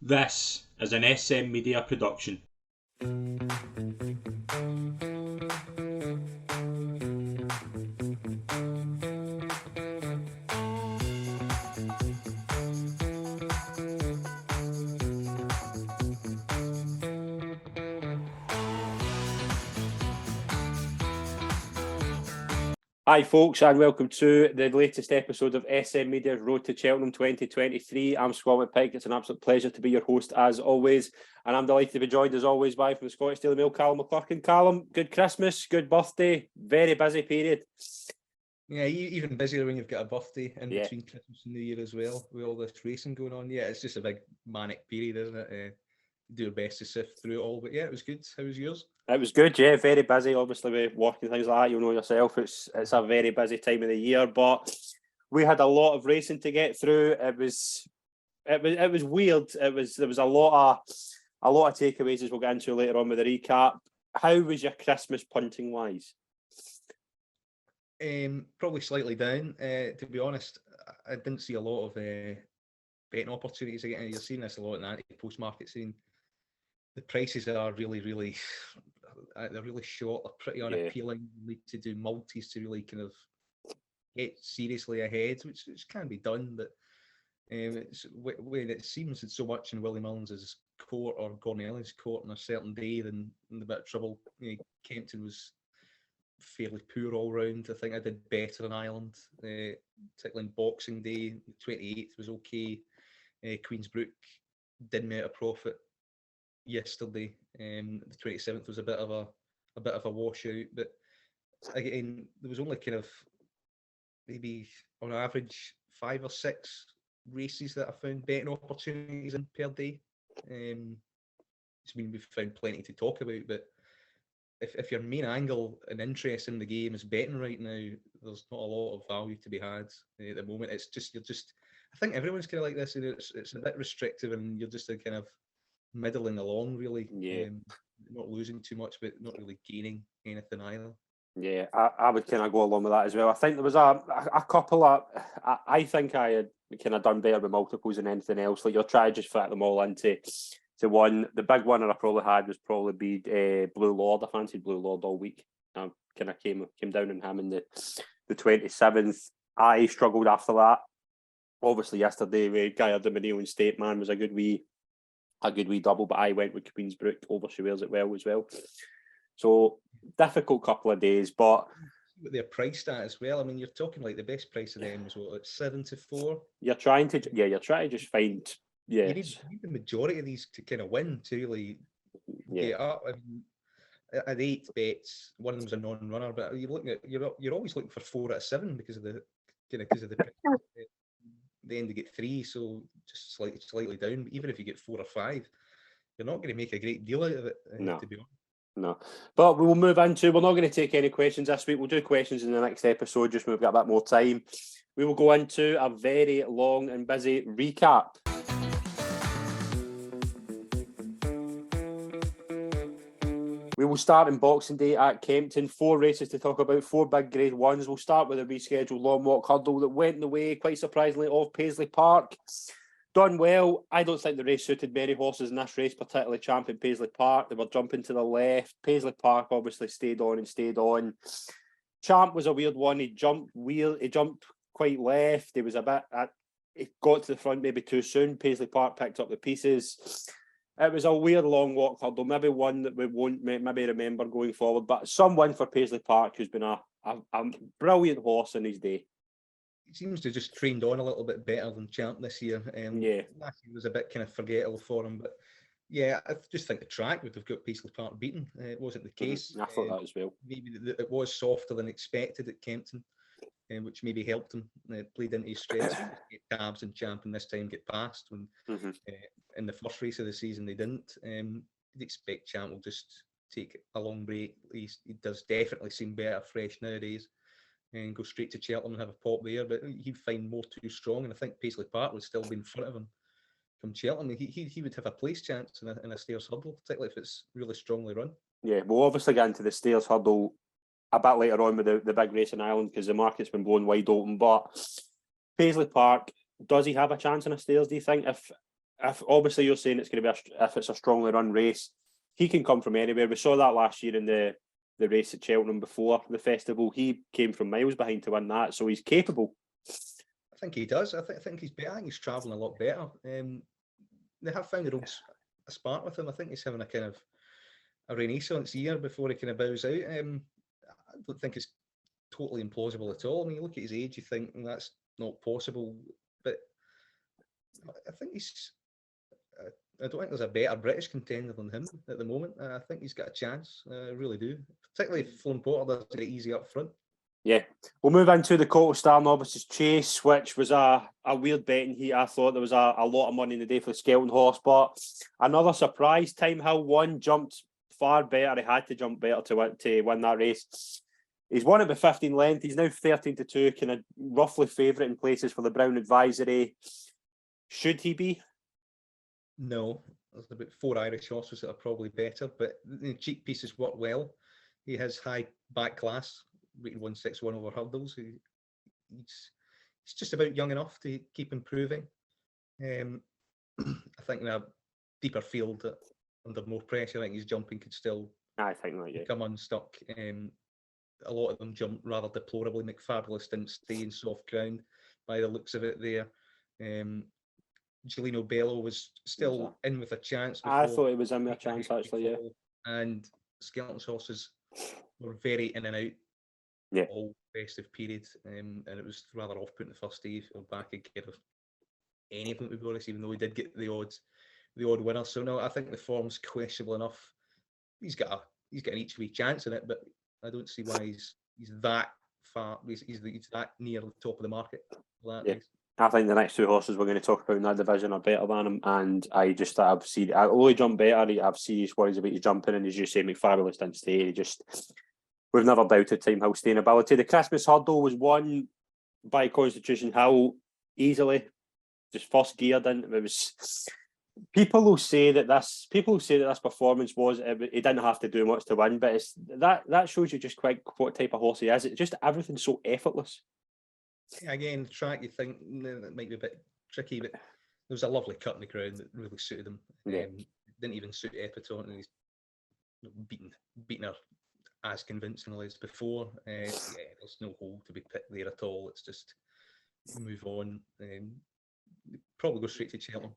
This is an SM Media production. Hi folks, and welcome to the latest episode of SM Media's Road to Cheltenham 2023. I'm Scott McPike. It's an absolute pleasure to be your host as always, and I'm delighted to be joined as always by from the Scottish Daily Mail, Calum McClurkin. Calum, good Christmas, good birthday, very busy period. Yeah, even busier when you've got a birthday in between Christmas and New Year as well, with all this racing going on. Yeah, it's just a big manic period, isn't it? Do your best to sift through it all, but yeah, it was good. How was yours? It was good, yeah, very busy, obviously with work and things like that. You'll know yourself, it's a very busy time of the year, but we had a lot of racing to get through. It was weird. There was a lot of takeaways as we'll get into later on with the recap. How was your Christmas punting wise? Probably slightly down. To be honest, I didn't see a lot of betting opportunities again. You're seeing this a lot in the Ante post-market scene. The prices are really they're really short. They're pretty unappealing. You need to do multis to really kind of get seriously ahead, which can be done, but it's when it seems it's so much in Willie Mullins' court or Gordon Ellis's court on a certain day, then in a bit of trouble. Kempton was fairly poor all round. I think I did better in Ireland, particularly in Boxing Day. The 28th was okay. Queensbrook did make a profit yesterday. The 27th was a bit of a washout, but again, there was only kind of maybe on average 5 or 6 races that I found betting opportunities in per day. We've found plenty to talk about, but if your main angle and interest in the game is betting right now, there's not a lot of value to be had at the moment. It's just I think everyone's kind of like this, and it's a bit restrictive, and you're just kind of middling along, really. Not losing too much, but not really gaining anything either. Yeah, I would kind of go along with that as well. I think there was a couple of. I think I had kind of done better with multiples than anything else. Like you're trying to just fit them all into one. The big one that I probably had was probably Blue Lord. I fancied Blue Lord all week. I kind of came down on him in the 27th. I struggled after that. Obviously, yesterday with Gaia Dominion and State Man was a good wee double, but I went with Queensbrook over Shewares as well. So difficult couple of days, but they're priced at as well. I mean, you're talking like the best price of them is what, like 7 to 4. You're trying to just find. Yeah, you need the majority of these to kind of win to really get up. I mean, at 8 bets, one of them's a non-runner, but you're always looking for 4 out of 7 because of the they end to get 3, so just slightly down. But even if you get 4 or 5, you're not going to make a great deal out of it. To be honest. No, but we will move into. We're not going to take any questions this week. We'll do questions in the next episode, just when we've got a bit more time. We will go into a very long and busy recap. We will start in Boxing Day at Kempton. 4 races to talk about, 4 big Grade 1s. We'll start with a rescheduled long walk hurdle that went the way, quite surprisingly, of Paisley Park. Done well. I don't think the race suited many horses in this race, particularly Champion Paisley Park. They were jumping to the left. Paisley Park obviously stayed on. Champ was a weird one. He jumped quite left. He was he got to the front maybe too soon. Paisley Park picked up the pieces. It was a weird long walk hurdle, maybe one that we won't maybe remember going forward, but some win for Paisley Park, who's been a brilliant horse in his day. He seems to just trained on a little bit better than Champ this year. Last year was a bit kind of forgettable for him, but yeah, I just think the track would have got Paisley Park beaten. It wasn't the case. I thought that as well. Maybe it was softer than expected at Kempton, which maybe helped him. Played into his strengths. Get Cabs and Champ, and this time get past when in the first race of the season they didn't. You'd expect Champ will just take a long break. He does definitely seem better fresh nowadays, and go straight to Cheltenham and have a pop there, but he'd find more too strong, and I think Paisley Park would still be in front of him from Cheltenham. He would have a place chance in a stairs hurdle, particularly if it's really strongly run. Yeah, we'll obviously get into the stairs hurdle a bit later on with the big race in Ireland, because the market's been blown wide open, but Paisley Park, does he have a chance in a stairs, do you think? if obviously you're saying it's going to be if it's a strongly run race, he can come from anywhere. We saw that last year in the race at Cheltenham before the festival. He came from miles behind to win that, so he's capable. I think he does. I think he's better. I think he's travelling a lot better. They have found the roads a spark with him. I think he's having a kind of a renaissance year before he kind of bows out. I don't think it's totally implausible at all. I mean, you look at his age, you think that's not possible. But I think he's. I don't think there's a better British contender than him at the moment. I think he's got a chance. I really do. Particularly if Flown Porter does it easy up front. Yeah. We'll move into the Colt Star Novices Chase, which was a weird betting heat. I thought there was a lot of money in the day for the Skelton horse, but another surprise. Time Hill won, jumped far better. He had to jump better to win that race. He's won it by 15 length. He's now 13-2, kind of roughly favourite in places for the Brown Advisory. Should he be? No. There's about 4 Irish horses that are probably better, but the cheek pieces work well. He has high back class, rated 161 over hurdles. He's just about young enough to keep improving. I think in a deeper field, under more pressure, I think his jumping could still come unstuck. A lot of them jump rather deplorably. McFabulous didn't stay in soft ground by the looks of it there. Gelino Bello was still in with a chance. I thought he was in with a chance, actually, yeah. And Skelton's horses were very in and out all festive period. And it was rather off-putting the first day or back again of any of them, to be honest, even though we did get the odd winner. So no, I think the form's questionable enough. He's got an each way chance in it, but I don't see why he's that far. He's that near the top of the market. I think the next 2 horses we're going to talk about in that division are better than him, and I only jump better. I have serious worries about his jumping, and as you say, McFabulous didn't stay. We've never doubted Time Hill's staying ability. The Christmas hurdle was won by Constitution Hill easily, just first geared in. It was. People will say that this performance was he didn't have to do much to win, but it's that shows you just quite what type of horse he is. It's just everything's so effortless. Again, the track you think that might be a bit tricky, but there was a lovely cut in the ground that really suited him. Didn't even suit Epitone, and he's beaten her as convincingly as before. There's no hole to be picked there at all. It's just move on. Probably go straight to Cheltenham.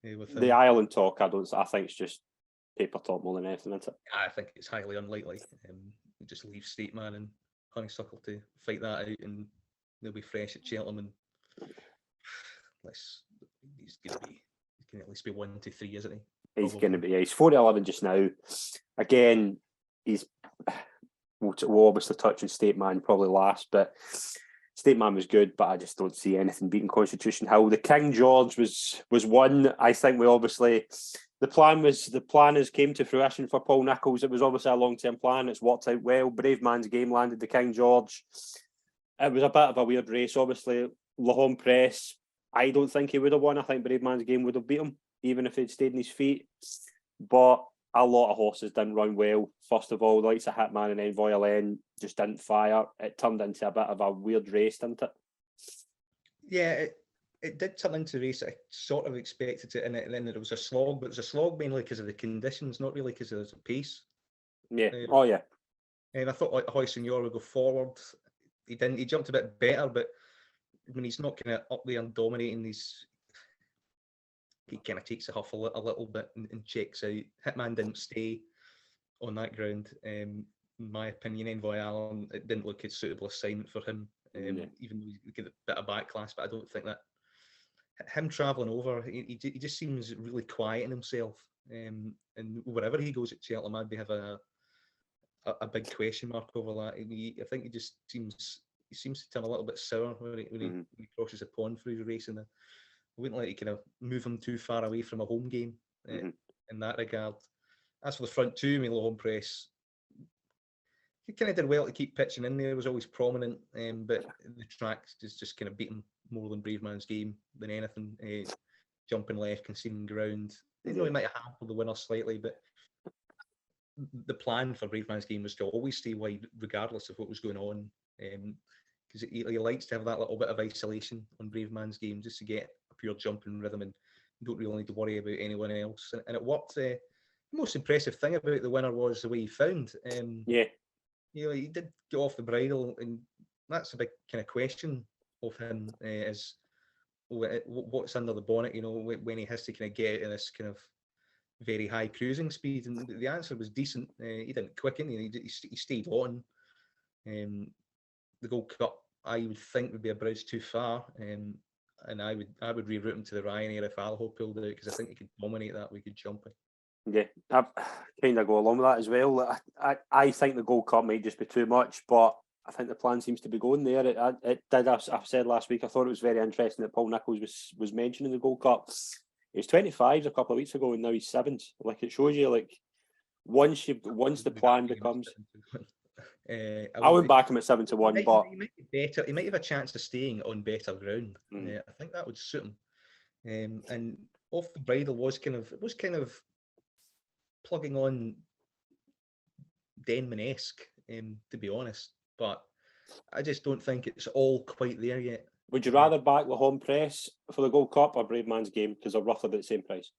With the Ireland talk, I think it's just paper talk more than anything, isn't it? I think it's highly unlikely. Just leave Stateman and Honeysuckle to fight that out, and they'll be fresh at Cheltenham. And he's can at least be 1 to 3, isn't he? He's going to be. He's 40-11 just now. Again, we'll obviously touch on Stateman probably last, but Stateman was good, but I just don't see anything beating Constitution Hill. The King George was one. I think the plan has came to fruition for Paul Nicholls. It was obviously a long-term plan. It's worked out well. Brave Man's Game landed the King George. It was a bit of a weird race. Obviously, Lahome Press, I don't think he would have won. I think Brave Man's Game would have beat him, even if he'd stayed on his feet. But a lot of horses didn't run well. First of all, the likes of Hitman and Envoy Len just didn't fire. It turned into a bit of a weird race, didn't it? Yeah, it did turn into a race. I sort of expected it, and then it was a slog, but it was a slog mainly because of the conditions, not really because of the pace. Yeah. And I thought Hoy Senior would go forward. He didn't. He jumped a bit better, but when he's not kind of up there and dominating, he kind of takes the huff a little bit and checks out. Hitman didn't stay on that ground. In my opinion, Envoy Allen, it didn't look a suitable assignment for him, even though he get a bit of back class, but I don't think that him travelling over, he just seems really quiet in himself. And wherever he goes at Cheltenham, I'd be have a big question mark over that. I think he seems to turn a little bit sour when he crosses the pond through his racing. I wouldn't like to kind of move him too far away from a home game in that regard. As for the front two, Home Press, he kind of did well to keep pitching in there. Was always prominent, but the track just kind of beat him more than Brave Man's Game than anything. Jumping left, conceding ground. He might have hampered the winner slightly, but the plan for Brave Man's Game was to always stay wide, regardless of what was going on. Because he likes to have that little bit of isolation on Brave Man's Game just to get a pure jumping rhythm and don't really need to worry about anyone else. And it worked. The most impressive thing about the winner was the way he found. Yeah. He did get off the bridle, and that's a big kind of question of him, is what's under the bonnet, when he has to kind of get out in this kind of very high cruising speed. And the answer was decent. He didn't quicken, he stayed on. The Gold Cup, I would think, would be a bridge too far. And I would reroute him to the Ryanair if Alho pulled out, because I think he could dominate that with good jumping. Yeah, I kind of go along with that as well. I think the Gold Cup might just be too much, but I think the plan seems to be going there. It did. I've said last week, I thought it was very interesting that Paul Nicholls was mentioning the Gold Cup. He was 25 a couple of weeks ago, and now he's 7. Like, it shows you, like, once the plan becomes. I wouldn't back him at 7-1, but he might be better. He might have a chance of staying on better ground. I think that would suit him. And off the bridle was kind of plugging on Denman-esque, to be honest. But I just don't think it's all quite there yet. Would you rather back the home press for the Gold Cup or Brave Man's Game, because they're roughly about the same price?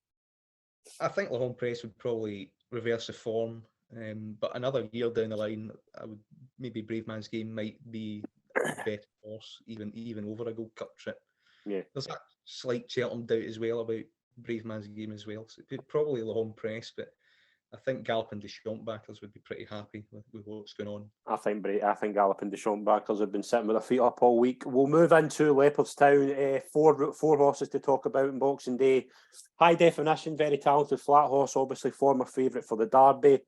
I think the home press would probably reverse the form. But another year down the line, maybe Brave Man's Game might be a better horse, even over a Gold Cup trip. Yeah. There's that slight Cheltenham doubt as well about Brave Man's Game as well. So probably the home press, but I think Gallop and Deschamps backers would be pretty happy with what's going on. I think Gallop and Deschamps backers have been sitting with their feet up all week. We'll move into Leopardstown. Four horses to talk about in Boxing Day. High definition, very talented flat horse, obviously former favourite for the Derby.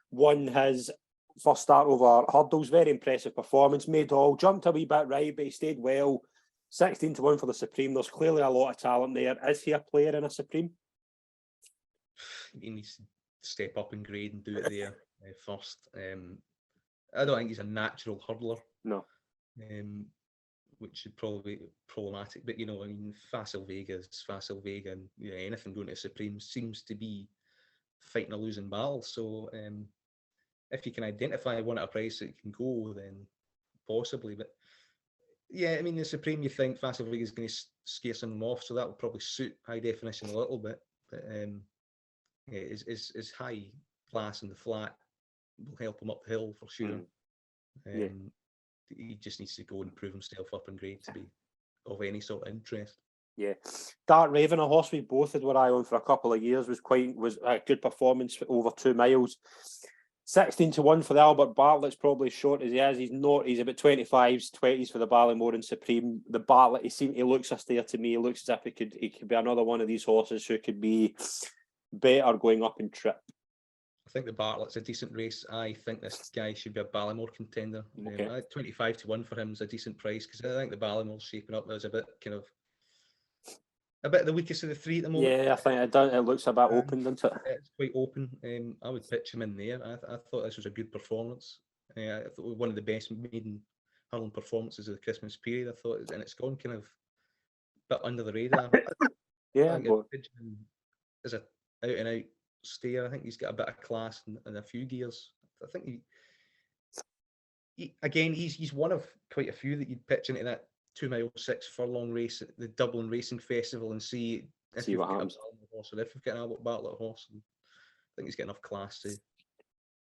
Won his first start over hurdles, very impressive performance. Made all, jumped a wee bit right, but he stayed well. 16-1 for the Supreme. There's clearly a lot of talent there. Is he a player in a Supreme? He needs to step up in grade and do it there first. I don't think he's a natural hurdler. No. Which should probably be problematic. But, Facile Vega is Facile Vega, and anything going to Supreme seems to be fighting a losing battle. So if you can identify one at a price that can go, then possibly. But yeah, the Supreme, you think Facile Vega is going to scare someone off, so that will probably suit High Definition a little bit. But his high class in the flat will help him up the hill for sure. He just needs to go and prove himself up in grade to be of any sort of interest. Yeah, Dart Raven, a horse we both had one eye on for a couple of years, was a good performance for over 2 miles. 16-1 for the Albert Bartlett's probably short as he is. He's about 25s, 20s for the Ballymore and Supreme. The Bartlett, he looks a stare to me. He looks as if he could be another one of these horses who could be better going up in trip. I think the Bartlett's a decent race. I think this guy should be a Ballymore contender. Okay. 25-1 for him is a decent price, because I think the Ballymore's shaping up as a bit the weakest of the three at the moment. Yeah, I think it looks a bit open, doesn't it? It's quite open. I would pitch him in there. I thought this was a good performance. I thought it was one of the best maiden hurling performances of the Christmas period. I thought, and it's gone kind of a bit under the radar. Yeah, as a out and out stayer, I think he's got a bit of class in a few gears. I think he's one of quite a few that you'd pitch into that 2 mile 6 furlong race at the Dublin Racing Festival and see what happens. Horse, or if we've got an Albert Bartlett horse. I think he's got enough class to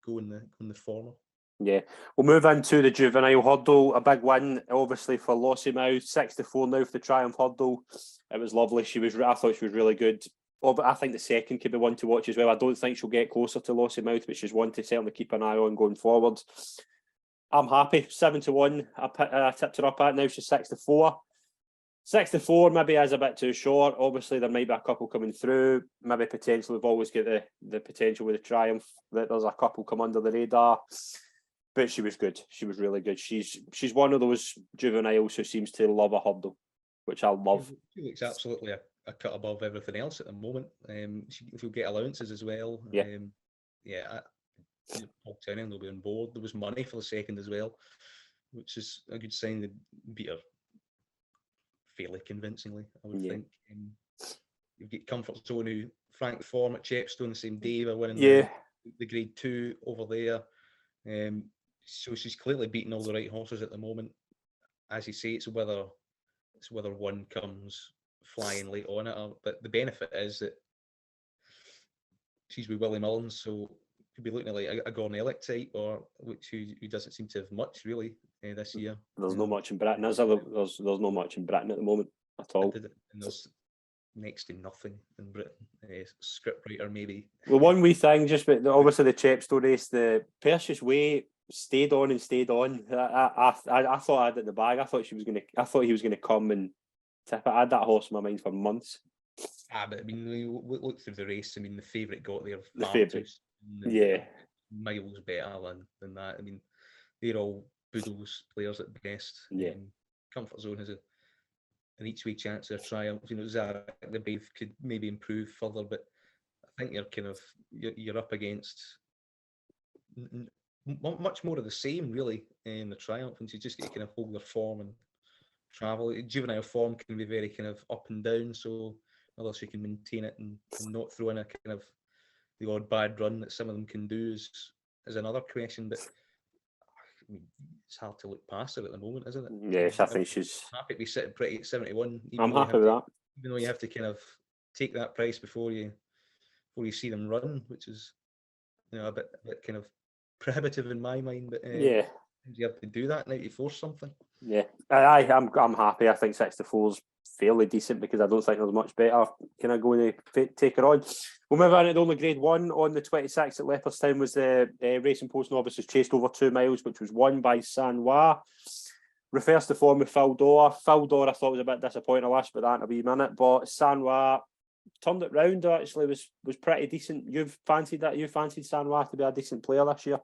go in the former. Yeah, we'll move into the juvenile hurdle. A big win, obviously, for Lossie Mouth. 6-4 now for the Triumph hurdle. It was lovely. I thought she was really good. Oh, but I think the second could be one to watch as well. I don't think she'll get closer to Lossie Mouth, but she's one to certainly keep an eye on going forward. I'm happy. 7-1. I tipped her up at now. She's 6-4. 6-4 maybe is a bit too short. Obviously, there might be a couple coming through. Maybe potentially, we've always got the potential with the Triumph that there's a couple come under the radar. But she was good. She was really good. She's one of those juveniles who seems to love a hurdle, which I love. She looks absolutely a cut above everything else at the moment. She'll get allowances as well. Paul Townend will be on board. There was money for the second as well, which is a good sign. They beat her fairly convincingly, I would think. You've got Comfort Zone, who Frank Form at Chepstow the same day. They're winning the Grade 2 over there. So she's clearly beating all the right horses at the moment. As you say, it's whether one comes flying late on it. But the benefit is that she's with Willie Mullins, so could be looking at like a Gordon Elliott type, or who doesn't seem to have much really this year. There's no much in Britain, is there? There's no much in Britain at the moment at all. And there's next to nothing in Britain. Scriptwriter maybe. The one wee thing, just with obviously the Chepstow race, the Perseus Way stayed on and stayed on. I thought I had it in the bag. I thought he was gonna come and tip it. I had that horse in my mind for months. But I mean, when you look through the race, I mean, the favourite got there. The favourite, yeah, miles better than that. I mean, they're all Boodles players at best. Yeah, Comfort Zone has an each way chance of a triumph. You know, Zach the Brave could maybe improve further, but I think you're up against much more of the same really in the triumph, and you just get to kind of hold their form and travel. Juvenile form can be very kind of up and down, so whether she can maintain it and not throw in a kind of the odd bad run that some of them can do is another question. But I mean, it's hard to look past her at the moment, isn't it? Yes, I think she's happy to be sitting pretty at 71. I'm happy with that. Even though you have to kind of take that price before you see them run, which is a bit kind of prohibitive in my mind. But yeah, you have to do that now to force something. Yeah, I'm happy. I think 6-4 is fairly decent because I don't think there's much better kind of going to take her on. We'll move on to the only Grade 1 on the 26th at Leopardstown was the Racing Post Novices chased over 2 miles, which was won by Sanois. Refers to form with Phil Dore. Phil Dore I thought was a bit disappointing. I'll ask about that in a wee minute, but Sanois turned it round. Actually, was pretty decent. You've fancied that? You fancied Sanois to be a decent player this year?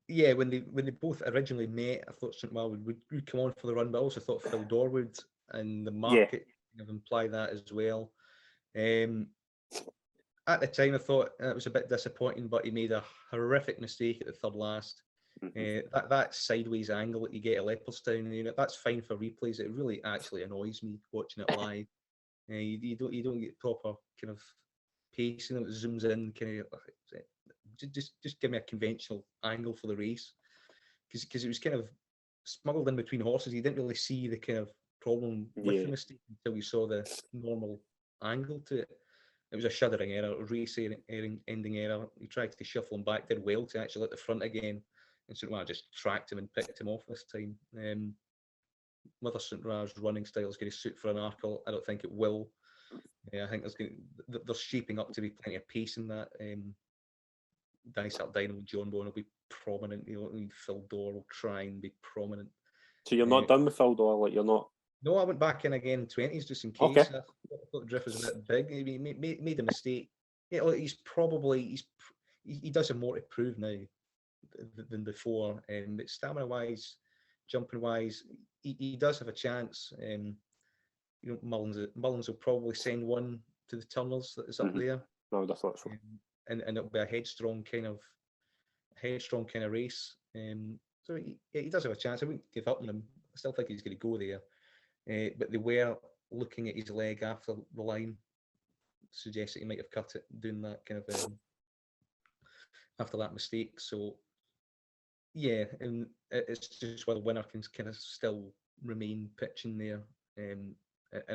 Yeah, when they both originally met, I thought St. Mal would come on for the run, but I also thought Phil Dore would, and the market kind of implied that as well. At the time, I thought it was a bit disappointing, but he made a horrific mistake at the third last. That sideways angle that you get at Leopardstown, that's fine for replays. It really actually annoys me watching it live. You don't get proper kind of pacing. It zooms in, kind of just give me a conventional angle for the race, because it was kind of smuggled in between horses. You didn't really see the kind of problem with the mistake until you saw the normal angle to it. It was a shuddering error, a race ending error. He tried to shuffle him back, did well to actually at the front again, and St. Raj just tracked him and picked him off this time. Whether St. Raj's running style is going to suit for an Arkle, I don't think it will. I think there's shaping up to be plenty of pace in that. Dysart Dynamo John Bowen will be prominent. Phil Dore will try and be prominent. So you're not done with Phil Dore? Like you're not? No, I went back in again 20s just in case. Okay. I thought the drift was a bit big. He made a mistake. He does have more to prove now than before. But stamina wise, jumping wise, he does have a chance. Mullins will probably send one to the Turners that is up there. No, I thought so. And it'll be a headstrong kind of race. So he does have a chance. I wouldn't give up on him. I still think he's going to go there. But they were looking at his leg after the line, suggests that he might have cut it doing that kind of after that mistake. So yeah, and it's just whether the winner can kind of still remain pitching there in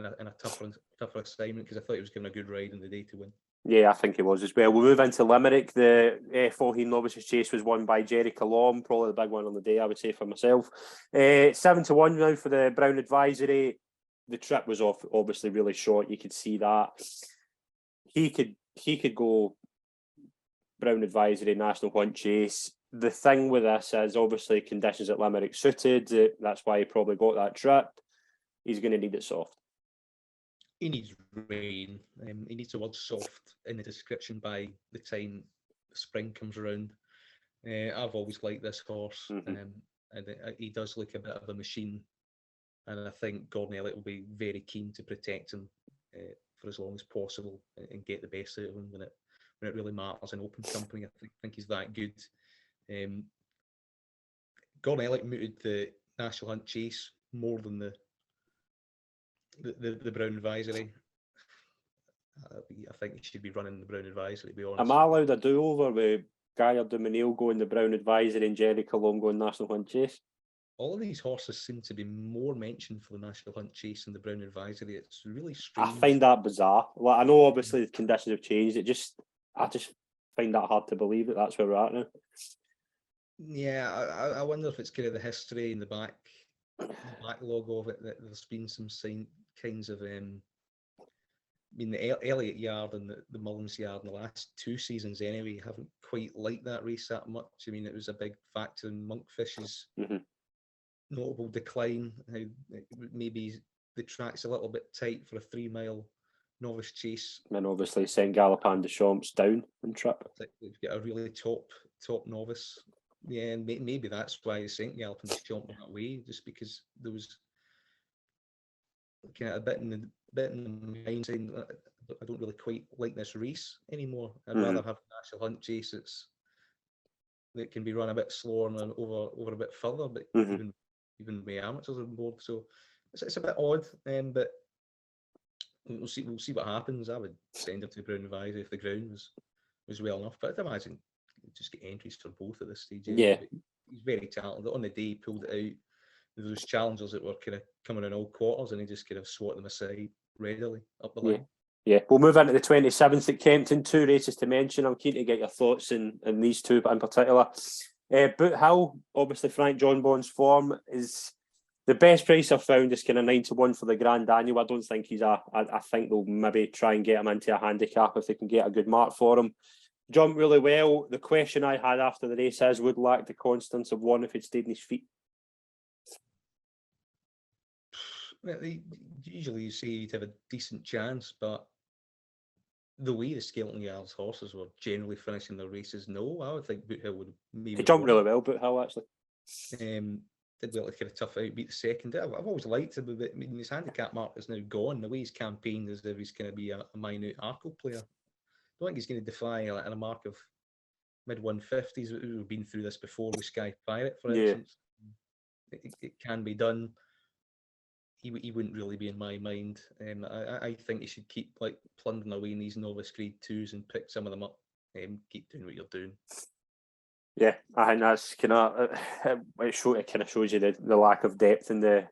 a tougher assignment, because I thought he was given a good ride in the day to win. Yeah, I think it was as well. We'll move into Limerick. The Faugheen Novices Chase was won by Jerry Calum, probably the big one on the day, I would say, for myself. 7-1 now for the Brown Advisory. The trip was obviously really short. You could see that. He could go Brown Advisory, National Hunt Chase. The thing with this is obviously conditions at Limerick suited. That's why he probably got that trip. He's going to need it soft. He needs rain. He needs the word soft in the description by the time spring comes around. I've always liked this horse, and he does look a bit of a machine. And I think Gordon Elliott will be very keen to protect him for as long as possible and get the best out of him when it really matters in open company. I think he's that good. Gordon Elliott mooted the National Hunt Chase more than the Brown Advisory. I think he should be running the Brown Advisory, to be honest. Am I allowed a do-over with Guy or Duminil going the Brown Advisory and Jerry Calum going National Hunt Chase? all of these horses seem to be more mentioned for the National Hunt Chase and the Brown Advisory. It's really strange. I find that bizarre. Like, I know obviously the conditions have changed. I just find that hard to believe that that's where we're at now. Yeah, I wonder if it's kind of the history and the backlog of it, that there's been some kinds of the Elliott Yard and the Mullins Yard in the last 2 seasons anyway haven't quite liked that race that much. I mean, it was a big factor in Monkfish's notable decline. How maybe the track's a little bit tight for a 3-mile novice chase. And obviously St. Galopin de Champs down in trip. We've got a really top novice. Yeah, and maybe that's why St. Galopin de Champs went that way, just because there was kind of a bit in the mind saying, I don't really quite like this race anymore. I'd rather have a National Hunt Chase that can be run a bit slower and over a bit further, but even with amateurs on board. So it's a bit odd, but we'll see what happens. I would send him to the Brown Advisory if the ground was well enough, but I'd imagine just get entries for both at this stage. Yeah. He's very talented. On the day he pulled it out, there was challengers that were kind of coming in all quarters, and he just kind of swatted them aside readily up the line. Yeah, we'll move into the 27th at Kempton. 2 races to mention. I'm keen to get your thoughts in these two, but in particular. Boot Hill, obviously Frank John Bond's form is the best price I've found is kind of 9-1 for the Grand Annual. I don't think I think they'll maybe try and get him into a handicap if they can get a good mark for him. Jumped really well. The question I had after the race is, would lack the constance of one if he'd stayed on his feet? Well, usually you say he'd have a decent chance, but the way the Scheltenham Yards horses were generally finishing their races, no, I would think Boot Hill would maybe. He jumped really well, Boot Hill, actually. Did well to kind of tough out, beat the second. I've always liked him, but I mean, his handicap mark is now gone. The way he's campaigned as if he's going to be a minute Arkle player. I don't think he's going to defy a mark of mid-150s. We've been through this before with Sky Pirate, for instance. It can be done. He wouldn't really be in my mind. I think he should keep like plundering away in these novice grade 2s and pick some of them up. Keep doing what you're doing. Yeah, I think that's kind of it. Kind of shows you the lack of depth in the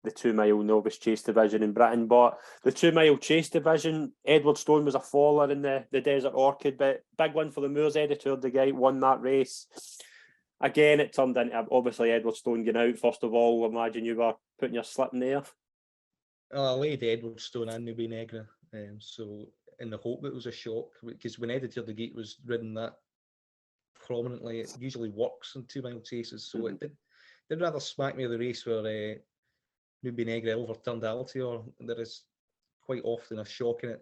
2-mile novice chase division in Britain. But the 2-mile chase division, Edward Stone was a faller in the Desert Orchid, but big one for the Moors. Editor, the guy won that race. Again, it turned into obviously Edward Stone getting out. First of all, I imagine you were putting your slip in there. I laid Edward Stone and Newbie Negra, so in the hope that it was a shock, because when Editor the Gate was ridden that prominently, it usually works in 2-mile chases. So it did rather smack me of the race where Newbie Negra overturned Altior. There is quite often a shock in it.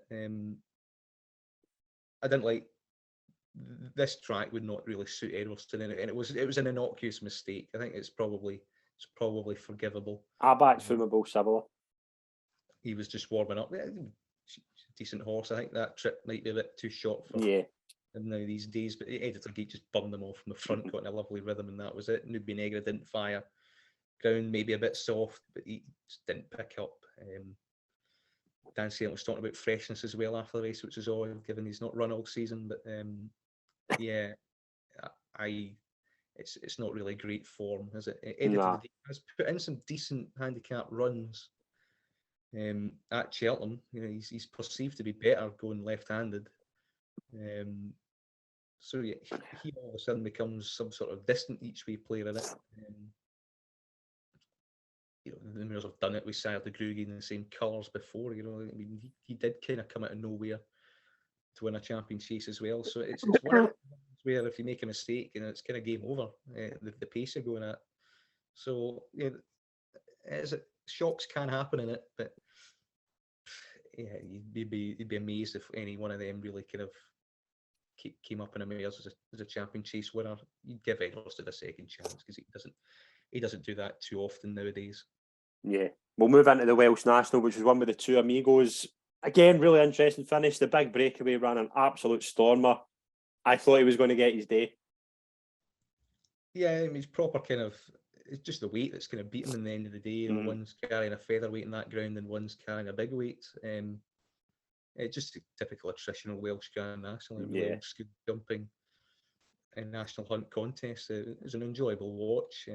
I didn't like this track would not really suit Edwardstone, and it was an innocuous mistake. I think it's probably forgivable. I backed Fumable Sibilla. He was just warming up. Yeah, decent horse. I think that trip might be a bit too short for him now these days. But Editor Gate just bummed them off from the front, got in a lovely rhythm, and that was it. Newbie Negra didn't fire. Ground maybe a bit soft, but he just didn't pick up. Dan Saint was talking about freshness as well after the race, which is odd given he's not run all season. But it's not really great form, is it? Editor has put in some decent handicap runs at Cheltenham. You know, he's perceived to be better going left-handed. So yeah, he all of a sudden becomes some sort of distant each-way player in it. You know, the Moors have done it with Sire de Grugy in the same colours before. You know, I mean, he did kind of come out of nowhere to win a champion chase as well. So it's one of the things where if you make a mistake, you know, it's kind of game over. The pace you're going at. So yeah, shocks can happen in it, but yeah, you'd be amazed if any one of them really kind of came up in a Moors as a champion chase winner. You'd give Edwardstone a second chance because he doesn't do that too often nowadays. Yeah, we'll move into the Welsh National, which was one with the two amigos. Again, really interesting finish. The big breakaway ran an absolute stormer. I thought he was going to get his day. Yeah, I mean, he's proper kind of. It's just the weight that's kind of beating him in the end of the day. You know, one's carrying a featherweight in that ground, and one's carrying a big weight. It's just a typical attritional Welsh Grand National, really old school jumping and national hunt contest. It was an enjoyable watch.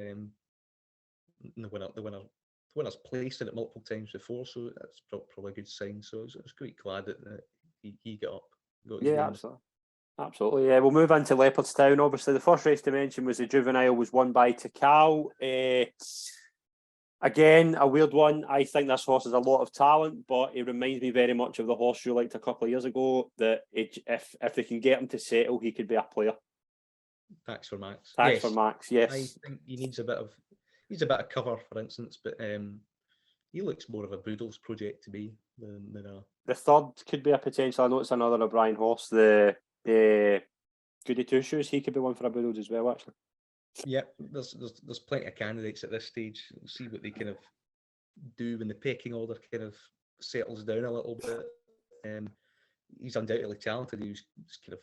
and the winner's placed in it multiple times before, so that's probably a good sign. So I was quite glad that he got his Yeah, win. absolutely. Absolutely, yeah. We'll move into Leopardstown. Obviously, the first race to mention was the Juvenile, was won by Takal. Again, a weird one. I think this horse has a lot of talent, but it reminds me very much of the horse you liked a couple of years ago, that if they can get him to settle, he could be a player. Tax for Max. Tax Yes. for Max, yes. I think he needs a bit of cover, for instance, but he looks more of a Boodles project to me than a... The third could be a potential. I know it's another O'Brien horse, the Goody Two Shoes. He could be one for a Boodles as well, actually. Yeah, there's plenty of candidates at this stage. We'll see what they kind of do when the pecking order kind of settles down a little bit. He's undoubtedly talented. He's kind of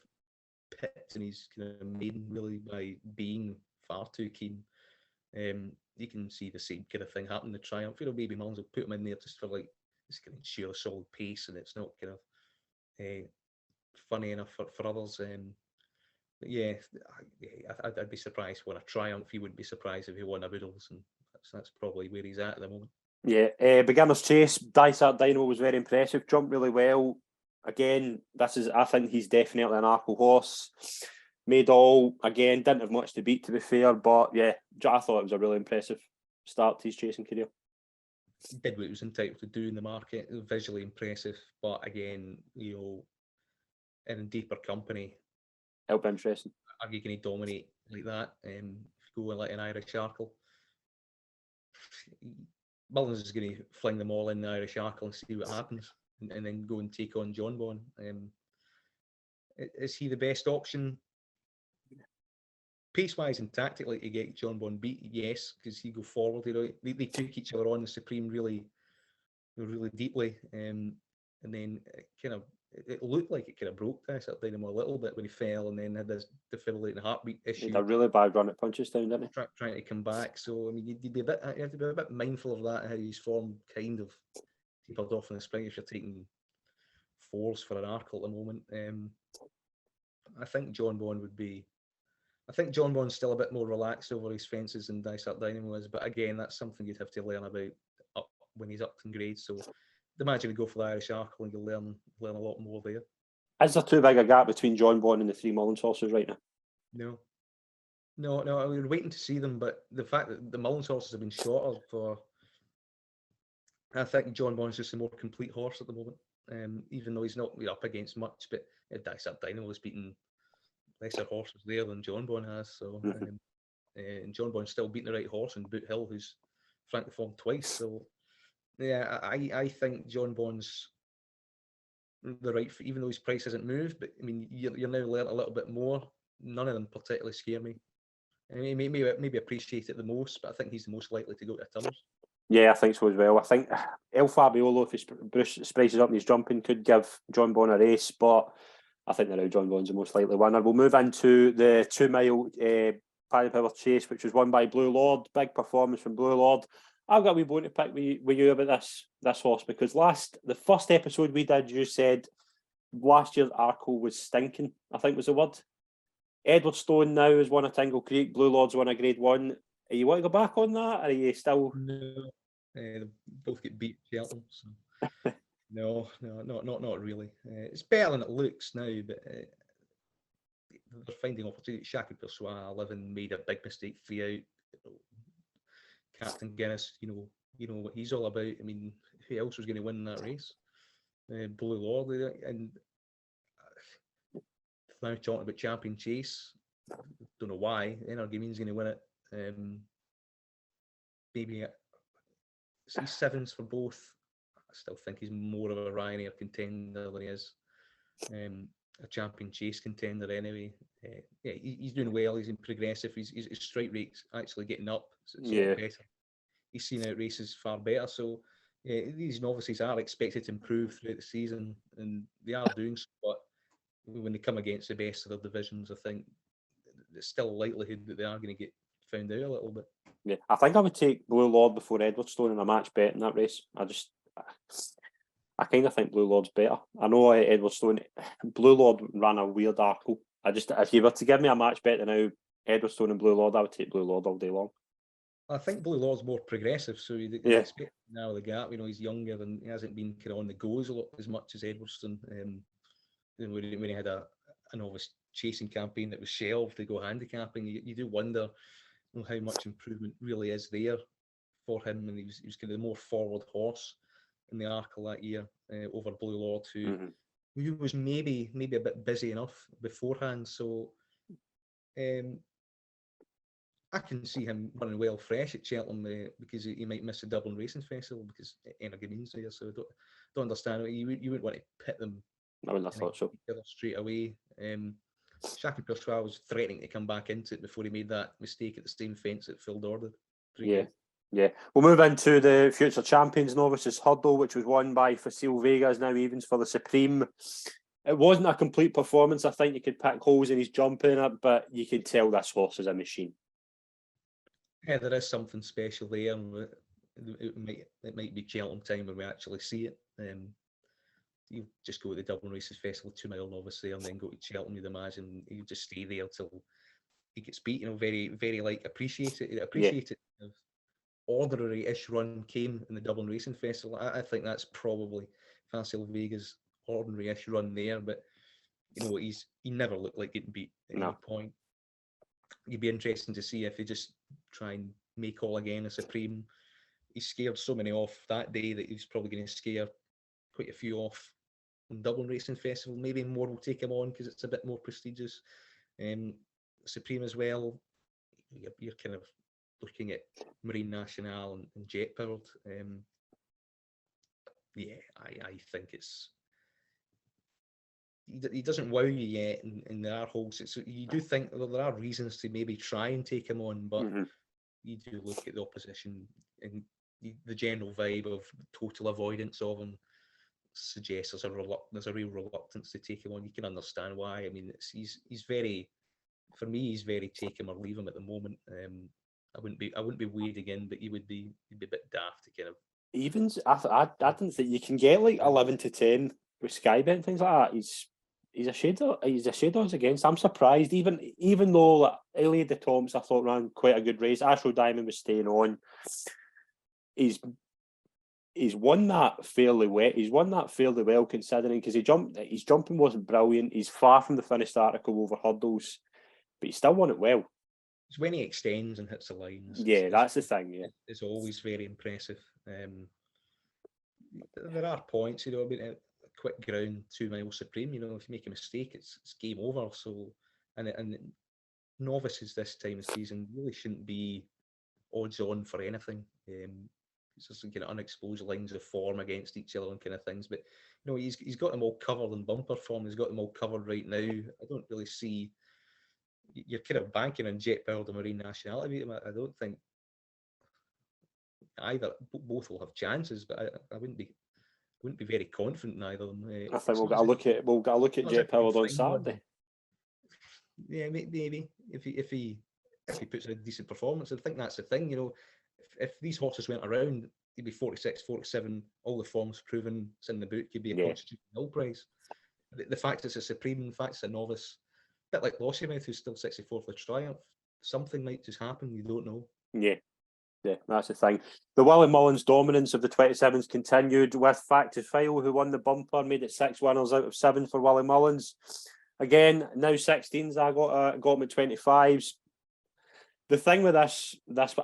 picked and he's kind of made really by being far too keen. You can see the same kind of thing happen in the Triumph. Maybe Mullins will put him in there just for like just kind of ensure a solid pace, and it's not kind of funny enough for others. But yeah, I'd be surprised when a Triumph. He wouldn't be surprised if he won a Boodles, and that's probably where he's at the moment. Yeah, Beginner's Chase, Dysart Dynamo was very impressive, jumped really well. Again, I think he's definitely an Arkle horse. Made all, again, didn't have much to beat, to be fair, but yeah, I thought it was a really impressive start to his chasing career. He did what he was entitled to do in the market, visually impressive, but again, in deeper company, It'll be interesting. Are you going to dominate like that? If you go like an Irish Arkle, Mullins is going to fling them all in the Irish Arkle and see what happens, and then go and take on John Bon. Is he the best option? Pace-wise and tactically to get John Bon beat, yes, because he go forward. They took each other on the Supreme really deeply, and then it looked like it kind of broke Dysart Dynamo a little bit when he fell, and then had this defibrillating heartbeat issue. He had a really bad run at Punchestown, didn't he? Trying to come back. So I mean, you have to be a bit mindful of that. How his form kind of tapered off in the spring if you're taking fours for an Arkle at the moment. I think John Bon's still a bit more relaxed over his fences than Dysart Dynamo is, but again, that's something you'd have to learn about when he's up in grade. So I'd imagine we go for the Irish Arkle and you'll learn a lot more there. Is there too big a gap between John Bon and the three Mullins horses right now? No, we were waiting to see them, but the fact that the Mullins horses have been shorter I think John Bon's just a more complete horse at the moment. Even though he's not up against much, but Dysart Dynamo has beaten lesser horses there than John Bon has. So, and John Bon's still beating the right horse in Boot Hill, who's frankly formed twice. So, yeah, I think John Bon's the right, even though his price hasn't moved. But I mean, you're now learning a little bit more. None of them particularly scare me. I mean, maybe appreciate it the most, but I think he's the most likely to go to Tunners. Yeah, I think so as well. I think El Fabiolo, if Bruce spices up and he's jumping, could give John Bon a race, but I think now John Bon's the most likely winner. We'll move into the 2 mile Paddy Power Chase, which was won by Blue Lord. Big performance from Blue Lord. I've got a wee bone to pick with you about this horse, because the first episode we did, you said last year's Arkle was stinking, I think was the word. Edward Stone now has won a Tingle Creek. Blue Lord's won a Grade 1. Are you want to go back on that, or are you still... No, they both get beat Cheltenham, so... No, not really. It's better than it looks now, but they're finding opportunity. Shaki Persois 11 made a big mistake 3 out. Captain Guinness, you know what he's all about. I mean, who else was going to win that race? Blue Lord, and now talking about Champion Chase. Don't know why. Energamine's going to win it. Maybe he's sevens for both. I still think he's more of a Ryanair contender than he is a Champion Chase contender anyway. Yeah, he's doing well. He's in progressive. His strike rate's actually getting up. So it's a lot better. He's seen out races far better. So these novices are expected to improve throughout the season, and they are doing so. But when they come against the best of their divisions, I think there's still a likelihood that they are going to get found out a little bit. Yeah, I think I would take Blue Lord before Edward Stone in a match bet in that race. I kind of think Blue Lord's better. I know Edward Stone, Blue Lord ran a weird Arkle. If you were to give me a match bet now, Edward Stone and Blue Lord, I would take Blue Lord all day long. I think Blue Law's more progressive, so you'd Yeah. expect now the gap. He's younger and he hasn't been kind of on the goes a lot as much as Edwardstone. When he had a novice chasing campaign that was shelved to go handicapping, you do wonder how much improvement really is there for him. And he was kind of the more forward horse in the Arkle that year over Blue Law, who was maybe a bit busy enough beforehand. So I can see him running well fresh at Cheltenham because he might miss the Dublin Racing Festival because Energy's there. So I don't understand. You wouldn't want to pit them. I wouldn't have thought so. Straight away. Shaki Perswa was threatening to come back into it before he made that mistake at the same fence at Phil Dorder. Yeah. We'll move into the Future Champions Novices Hurdle, which was won by Facile Vegas, now evens for the Supreme. It wasn't a complete performance. I think you could pick holes in his jumping in it, but you could tell this horse is a machine. Yeah, there is something special there. It might be Cheltenham time when we actually see it. You just go to the Dublin Races Festival, 2 mile novice there, and then go to Cheltenham. You'd imagine you just stay there till he gets beat. Very, very appreciate it. Ordinary-ish run came in the Dublin Racing Festival. I think that's probably Facile Vega's ordinary-ish run there, but he never looked like getting beat at any point. It'd be interesting to see if they just try and make all again a Supreme. He scared so many off that day that he's probably going to scare quite a few off in Dublin Racing Festival. Maybe more will take him on because it's a bit more prestigious. Supreme as well. You're kind of looking at Marine Nationale and Jet Powered. I think it's he doesn't wow you yet, and there are holes. So you do think there are reasons to maybe try and take him on, but you do look at the opposition and the general vibe of total avoidance of him suggests there's a real reluctance to take him on. You can understand why. I mean, he's very, for me, he's very take him or leave him at the moment. I wouldn't be weird again, but he'd be a bit daft to kind of evens. I didn't think you can get like 11 to 10 with Sky Bet and things like that. He's a shade odds against. I'm surprised, even though like, Elliot de Toms I thought ran quite a good race. Astro Diamond was staying on. He's won that fairly well. He's won that fairly well considering because his jumping wasn't brilliant. He's far from the finished article over hurdles, but he still won it well. It's when he extends and hits the lines. That's the thing. Yeah, it's always very impressive. There are points, I mean, a quick ground 2 mile Supreme. If you make a mistake, it's game over. So, and novices this time of season really shouldn't be odds on for anything. It's just kind of unexposed lines of form against each other and kind of things. But he's got them all covered in bumper form. He's got them all covered right now. I don't really see. You're kind of banking on Jet Powered and Marine Nationality. I don't think either. Both will have chances, but I wouldn't be very confident in either of them. I think we'll get a look at Jet Powered on Saturday. Yeah, maybe if he puts in a decent performance. I think that's the thing. If these horses went around, he'd be 46, 47. All the form's proven. It's in the book. He'd be a constitutional nil prize. The fact it's a Supreme, the fact it's a novice. Bit like Lossiemouth, who's still 64th with Triumph. Something might just happen. You don't know. Yeah, that's the thing. The Willie Mullins dominance of the 27s continued with Factus File, who won the bumper, made it 6 winners out of 7 for Willie Mullins. Again, now 16s. I got him at 25s. The thing with this,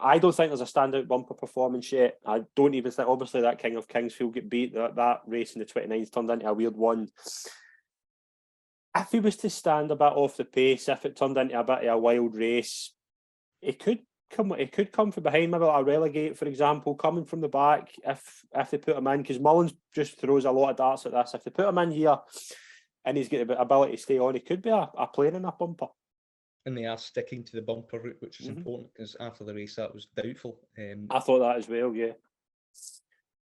I don't think there's a standout bumper performance yet. I don't even think, obviously, that King of Kingsfield get beat. That race in the 29s turned into a weird one. If he was to stand a bit off the pace, if it turned into a bit of a wild race, it could come from behind, maybe like a relegate, for example, coming from the back if they put him in, because Mullins just throws a lot of darts at this. If they put him in here and he's got the ability to stay on, he could be a player in a bumper. And they are sticking to the bumper route, which is important, because after the race that was doubtful. I thought that as well, yeah.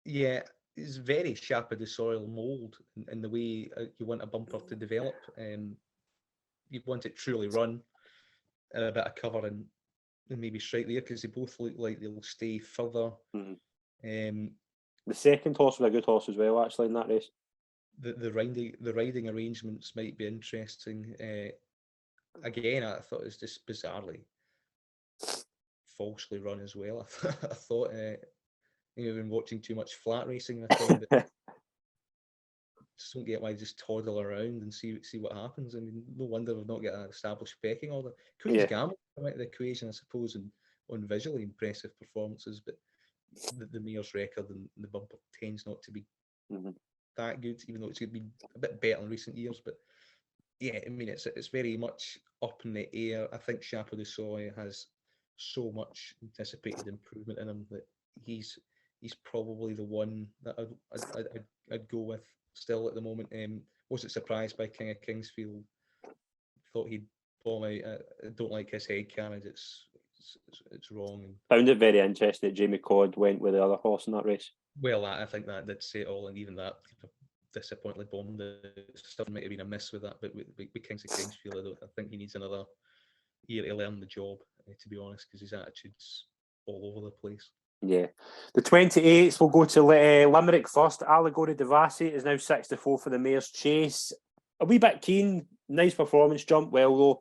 Yeah, it's very Chapa de Soil mould in the way you want a bumper to develop. You want it truly run, and a bit of cover and maybe straight there, because they both look like they'll stay further. The second horse was a good horse as well, actually, in that race. The riding arrangements might be interesting. Again, I thought it was just bizarrely falsely run as well. I thought I've been watching too much flat racing. I find that just don't get why just toddle around and see what happens. I mean, no wonder we've not got an established pecking order. Queen's Gambit come out of the equation, I suppose, on visually impressive performances, but the mayor's record and the bumper tends not to be that good, even though it's been a bit better in recent years. But yeah, I mean, it's very much up in the air. I think Chapeau du Soleil has so much anticipated improvement in him that he's probably the one that I'd go with still at the moment. Wasn't surprised by King of Kingsfield. Thought he'd bomb out. I don't like his head carriage. It's wrong. Found it very interesting that Jamie Codd went with the other horse in that race. Well, I think that did say it all, and even that disappointingly bombed. The stuff might have been a miss with that, but with Kings of Kingsfield, I think he needs another year to learn the job, to be honest, because his attitude's all over the place. Yeah. The 28th, we'll go to Limerick first. Allegory Devassi is now 6-4 for the Mayor's Chase. A wee bit keen. Nice performance jump. Well, though,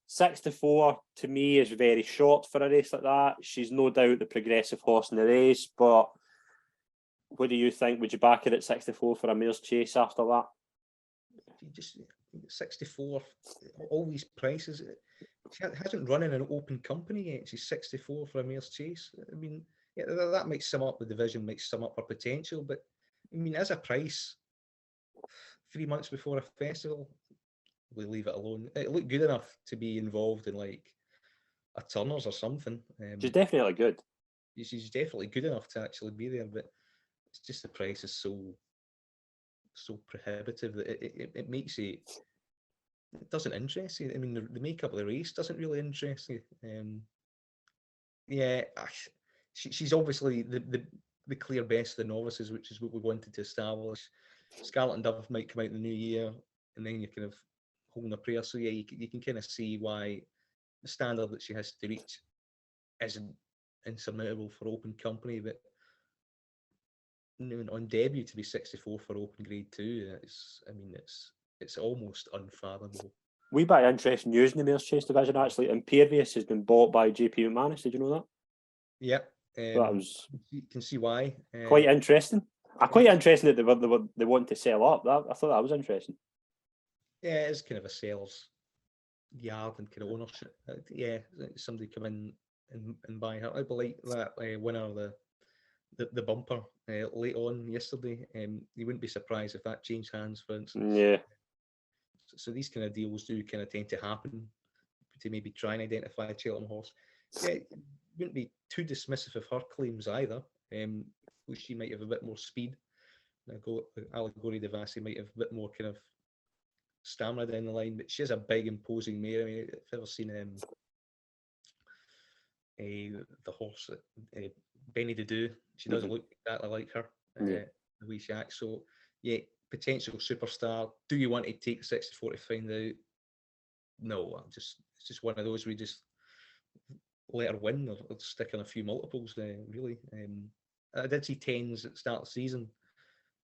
6-4 to me is very short for a race like that. She's no doubt the progressive horse in the race, but what do you think? Would you back it at 6-4 for a Mayor's Chase after that? Just 64, all these prices. She hasn't run in an open company yet. She's 64 for a Mayor's Chase. I mean, yeah, that might sum up the division, might sum up her potential, but I mean, as a price, 3 months before a festival, we leave it alone. It looked good enough to be involved in like a Turners or something. She's definitely good. She's definitely good enough to actually be there, but it's just the price is so prohibitive that it makes it doesn't interest you. I mean, the makeup of the race doesn't really interest you. She's obviously the clear best of the novices, which is what we wanted to establish. Scarlet and Dove might come out in the new year, and then you're kind of holding a prayer. So yeah, you can kind of see why the standard that she has to reach isn't insurmountable for open company, but on debut to be 64 for open grade 2, it's almost unfathomable. Wee bit of interesting news in the Mayor's Chase division, actually. Impervious has been bought by JP McManus. Did you know that? Yep. That was you can see why. Quite interesting. Quite interesting that they want to sell up. I thought that was interesting. Yeah, it's kind of a seller's yard and kind of ownership. Yeah, somebody come in and buy her. I believe that winner of the bumper late on yesterday. You wouldn't be surprised if that changed hands, for instance. Yeah. So these kind of deals do kind of tend to happen to maybe try and identify a Cheltenham horse. Yeah, wouldn't be too dismissive of her claims either. She might have a bit more speed. Allegory Devassi might have a bit more kind of stamina down the line, but she has a big, imposing mare. I mean, if you've ever seen the horse, Benny Dadu, she doesn't look exactly like her, the wee she acts. So, yeah, potential superstar. Do you want to take 64 to find out? No, it's just one of those where you just let her win or stick in a few multiples, really. I did see 10s at the start of the season,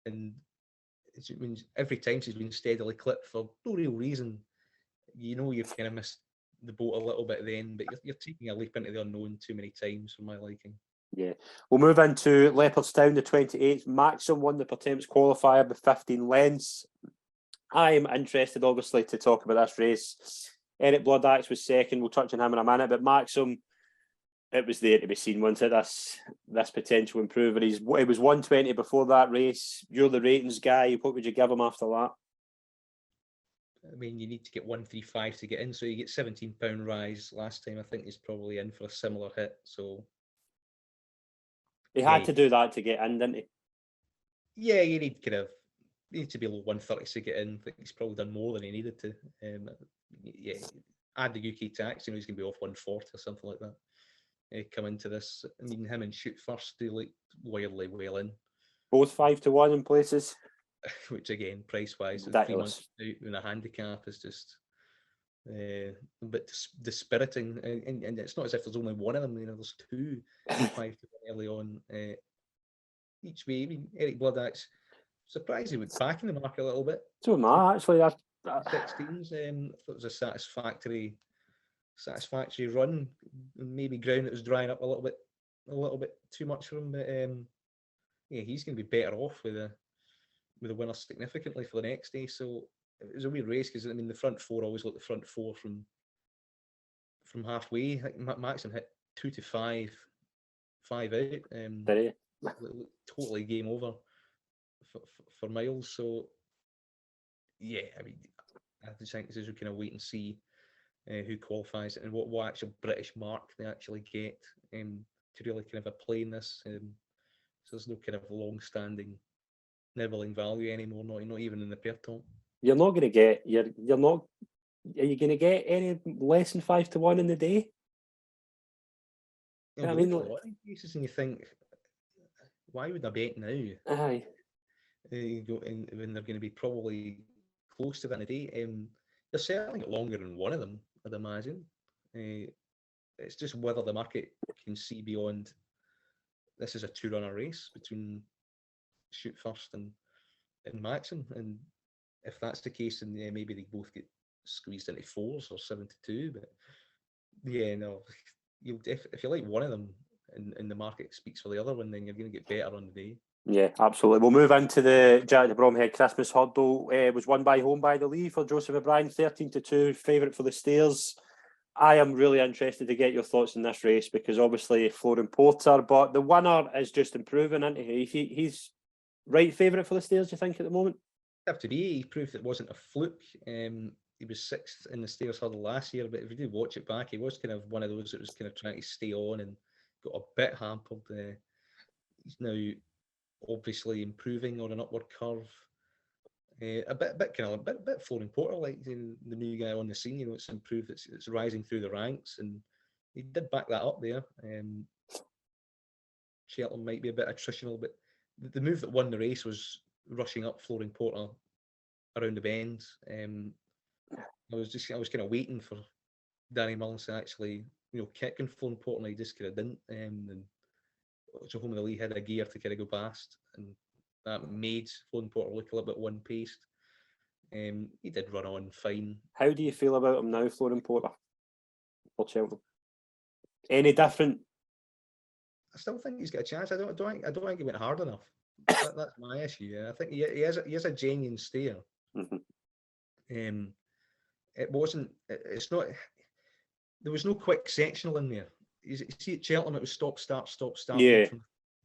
and it means every time she's been steadily clipped for no real reason. You know you've kind of missed the boat a little bit then, but you're taking a leap into the unknown too many times for my liking. Yeah. We'll move into Leopardstown, the 28th. Maxim won the Pertemps qualifier by 15 lengths. I am interested, obviously, to talk about this race. Eric Bloodaxe was second. We'll touch on him in a minute, but Maxim, it was there to be seen, wasn't it? This potential improver. It was 120 before that race. You're the ratings guy. What would you give him after that? I mean, you need to get 135 to get in, so you get £17 rise. Last time, I think he's probably in for a similar hit. So he had to do that to get in, didn't he? Yeah, you need to be below 130 to get in. I think he's probably done more than he needed to. Yeah, add the UK tax, he's going to be off 140 or something like that. Come into this. I mean, him and Shoot First do like wildly well in. Both 5-1 in places. Which again, price wise, 3 months out in a handicap is just a bit dispiriting. And it's not as if there's only one of them. There's two 5-1 early on. Each way, I mean, Eric Bloodaxe, surprised he would back in the market a little bit. So am I, actually. 16s, thought it was a satisfactory satisfactory run. Maybe ground that was drying up a little bit too much for him. But yeah, he's going to be better off with a winner significantly for the next day. So it was a weird race because I mean the front four always look the front four from halfway. I think Maxim hit 2 to 5 out. Totally game over for Miles. So yeah, I mean I just think this is kind of wait and see who qualifies and what actual British mark they actually get to really kind of a play in this. So there's no kind of long-standing nibbling value anymore, not even in the pair top. You're not going to get. You're not. Are you going to get any less than 5 to 1 in the day? I mean, look at a lot of cases, and you think, why would I bet now? Aye. When they're going to be probably close to that in a day. They're certainly longer than one of them, I'd imagine. It's just whether the market can see beyond. This is a two-runner race between Shoot First and Maxim, and if that's the case, then yeah, maybe they both get squeezed into 4s or 7 to 2. But yeah, no, if you like one of them and the market speaks for the other one, then you're going to get better on the day. Yeah, absolutely. We'll move into the Jack de Bromhead Christmas Hurdle. Was won by Home by the Lee for Joseph O'Brien, 13 to 2, favourite for the Stairs. I am really interested to get your thoughts on this race because obviously Florin Porter, but the winner is just improving, isn't he? He's right favourite for the Stairs, do you think, at the moment? Have to be. He proved it wasn't a fluke. He was 6th in the Stairs Hurdle last year, but if you do watch it back, he was kind of one of those that was kind of trying to stay on and got a bit hampered. He's now obviously improving on an upward curve. A bit Florin Porter, like the new guy on the scene. It's improved. It's rising through the ranks, and he did back that up there. Cheltenham might be a bit attritional, but the move that won the race was rushing up Florin Porter around the bend. I was kind of waiting for Danny Mullins to actually kick and Florin Porter, and he just kind of didn't. And so Home of the Lee had a gear to kind of go past, and that made Florin Porter look a little bit one-paced. He did run on fine. How do you feel about him now, Florin Porter, for Cheltenham? Any different? I still think he's got a chance. I don't think he went hard enough. That's my issue. Yeah. I think he is a genuine stayer. Mm-hmm. It wasn't. It's not. There was no quick sectional in there. You see at Cheltenham, it was stop, start. Yeah.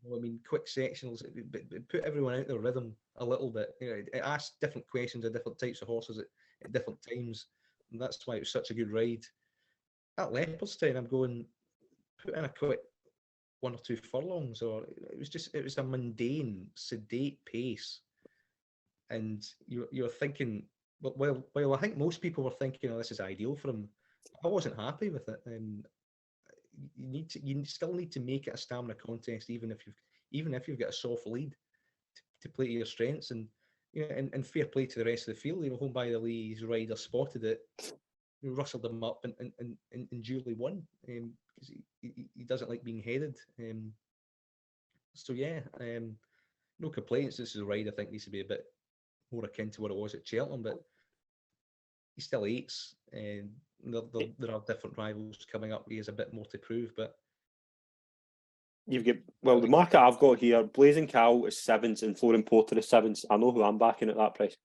I mean, quick sectionals. It put everyone out their rhythm a little bit. It asked different questions of different types of horses at different times, and that's why it was such a good ride. At Leopardstown, I'm going put in a quick 1 or 2 furlongs, or it was a mundane, sedate pace, and you're thinking, well, I think most people were thinking, oh, this is ideal for him. I wasn't happy with it, and you still need to make it a stamina contest, even if you've got a soft lead to play to your strengths, and and fair play to the rest of the field. Home by the Lee's rider spotted it, rustled them up, and duly won because he doesn't like being headed. So yeah, no complaints. This is a ride I think needs to be a bit more akin to what it was at Cheltenham, but he still 8s, and there are different rivals coming up. He has a bit more to prove, but you've got the market I've got here. Blazing Cow is 7s and Florin Porter is 7s. I know who I'm backing at that price.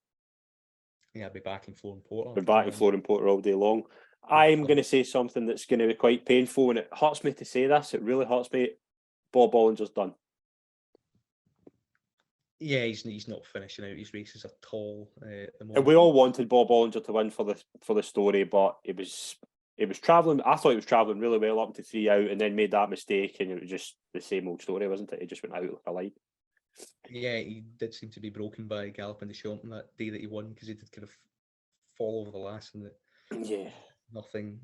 Yeah, I'll be backing Florin Porter. We're backing Florin Porter all day long. I'm going to say something that's going to be quite painful, and it hurts me to say this. It really hurts me. Bob Bollinger's done. Yeah, he's not finishing out his races at all. And we all wanted Bob Bollinger to win for the story, but it was travelling. I thought he was travelling really well up to 3 out, and then made that mistake, and it was just the same old story, wasn't it? He just went out like a light. Yeah, he did seem to be broken by Gallop into Cheltenham that day that he won, because he did kind of fall over the last, and nothing,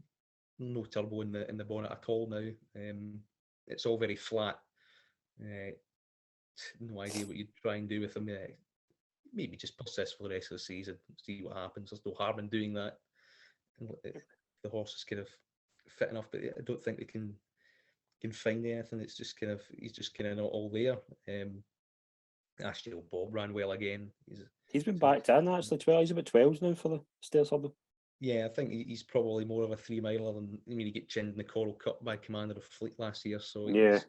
no turbo in the bonnet at all now. It's all very flat. No idea what you'd try and do with him. Maybe just persist for the rest of the season, see what happens. There's no harm in doing that. And the horse is kind of fit enough, but I don't think they can find anything. It's just kind of, he's just kind of not all there. Actually, Bob ran well again. He's been backed in actually. He's about 12s now for the Stairs Hurdle. Yeah, I think he's probably more of a 3 miler than, I mean, he got chinned in the Coral Cup by Commander of Fleet last year, so Yeah.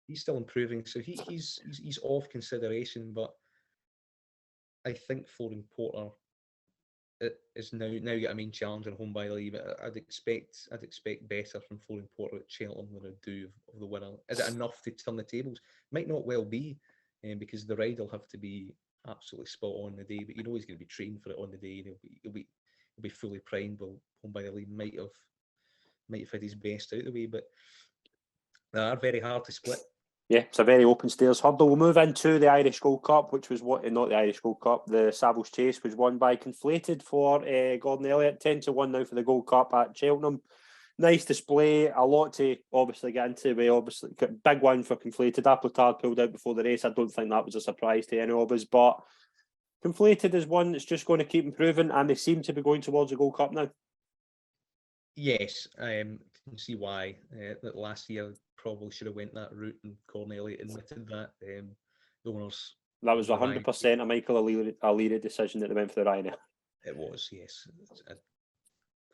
he's still improving. So he's of consideration, but I think Florian Porter is now got a main challenge on home by the league. But I'd expect better from Florian Porter at Cheltenham than I do of the winner. Is it enough to turn the tables? Might not well be, because the ride will have to be absolutely spot on the day. But you know he's going to be trained for it on the day. And he'll be fully primed. Well, home by the league might have had his best out of the way, but they are very hard to split. Yeah, it's a very open stairs hurdle. We'll move into the Irish Gold Cup, which was not the Irish Gold Cup. The Savills Chase was won by Conflated for Gordon Elliott. 10-1 now for the Gold Cup at Cheltenham. Nice display. A lot to obviously get into. We obviously big one for Conflated. Appletard pulled out before the race. I don't think that was a surprise to any of us, but Conflated is one that's just going to keep improving, and they seem to be going towards the Gold Cup now. Yes, can see why. That last year probably should have went that route, and Cornelius admitted that. The owners. That was 100% a Michael O'Leary decision that they went for the Ryanair. It was, yes.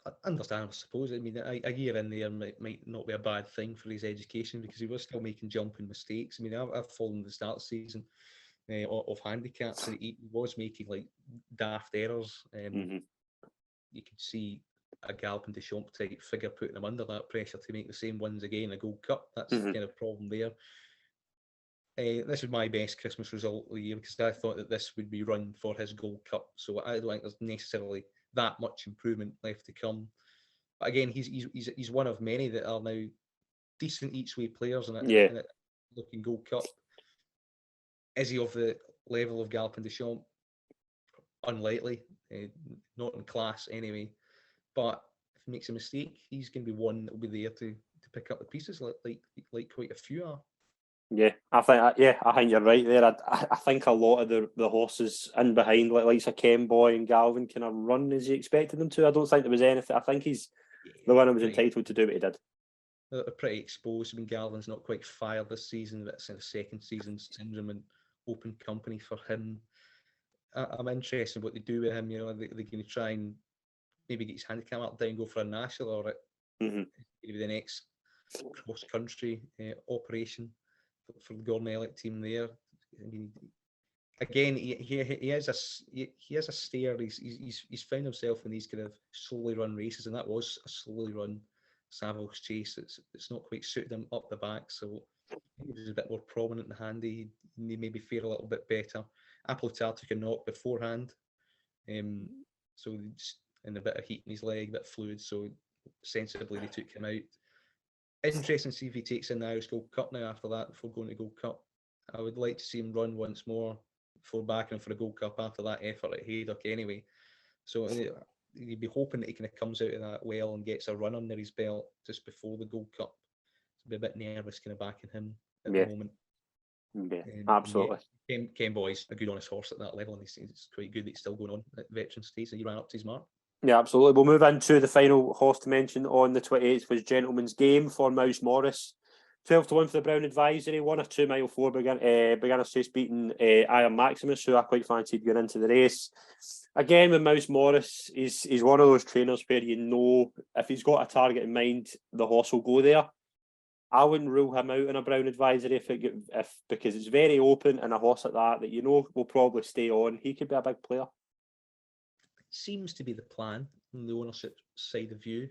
I understand, I suppose. I mean, a year in there might not be a bad thing for his education, because he was still making jumping mistakes. I mean, I've followed the start of the season of handicaps, and he was making like daft errors. You could see a Galpin Deschamps type figure putting him under that pressure to make the same wins again, a Gold Cup. That's the kind of problem there. This is my best Christmas result of the year, because I thought that this would be run for his Gold Cup. So I don't think there's necessarily that much improvement left to come. But again, he's one of many that are now decent each way players in a looking Gold Cup. Is he of the level of Galpin Deschamps? Unlikely, not in class anyway. But if he makes a mistake, he's going to be one that will be there to pick up the pieces, like quite a few are. Yeah, I think you're right there. I think a lot of the horses in behind, like a Ken Boy and Galvin, kind of run as he expected them to. I don't think there was anything. I think he's the one who was entitled to do what he did. They're pretty exposed. I mean, Galvin's not quite fired this season. That's in the second season syndrome and open company for him. I'm interested in what they do with him. You know, they're going to try and maybe get his handicap up down, go for a national, or maybe the next cross country operation for the Gordon Elliott team there. I mean, again, he has a stare. He's found himself in these kind of slowly run races, and that was a slowly run Savills Chase. It's not quite suited him up the back, so he was a bit more prominent and handy. He maybe fare a little bit better. Appletard took a knock beforehand, so just in a bit of heat in his leg, a bit of fluid, so sensibly they took him out. Interesting to see if he takes in the Irish Gold Cup now after that, before going to Gold Cup. I would like to see him run once more before backing for a Gold Cup after that effort at Haydock anyway. So you'd be hoping that he kind of comes out of that well and gets a run under his belt just before the Gold Cup. I'd be a bit nervous kind of backing him at the moment. Yeah, absolutely. Ken Boy's a good honest horse at that level, and it's quite good that he's still going on at veteran stage, and he ran up to his mark. Yeah, absolutely. We'll move into the final horse to mention on the 28th was Gentleman's Game for Mouse Morris. 12-1 for the Brown Advisory, won a 2 mile 4 beginner's chase, beating Iron Maximus, who I quite fancied going into the race. Again, with Mouse Morris, he's one of those trainers where you know if he's got a target in mind, the horse will go there. I wouldn't rule him out in a Brown Advisory because it's very open, and a horse like that you know will probably stay on. He could be a big player. Seems to be the plan from the ownership side of view.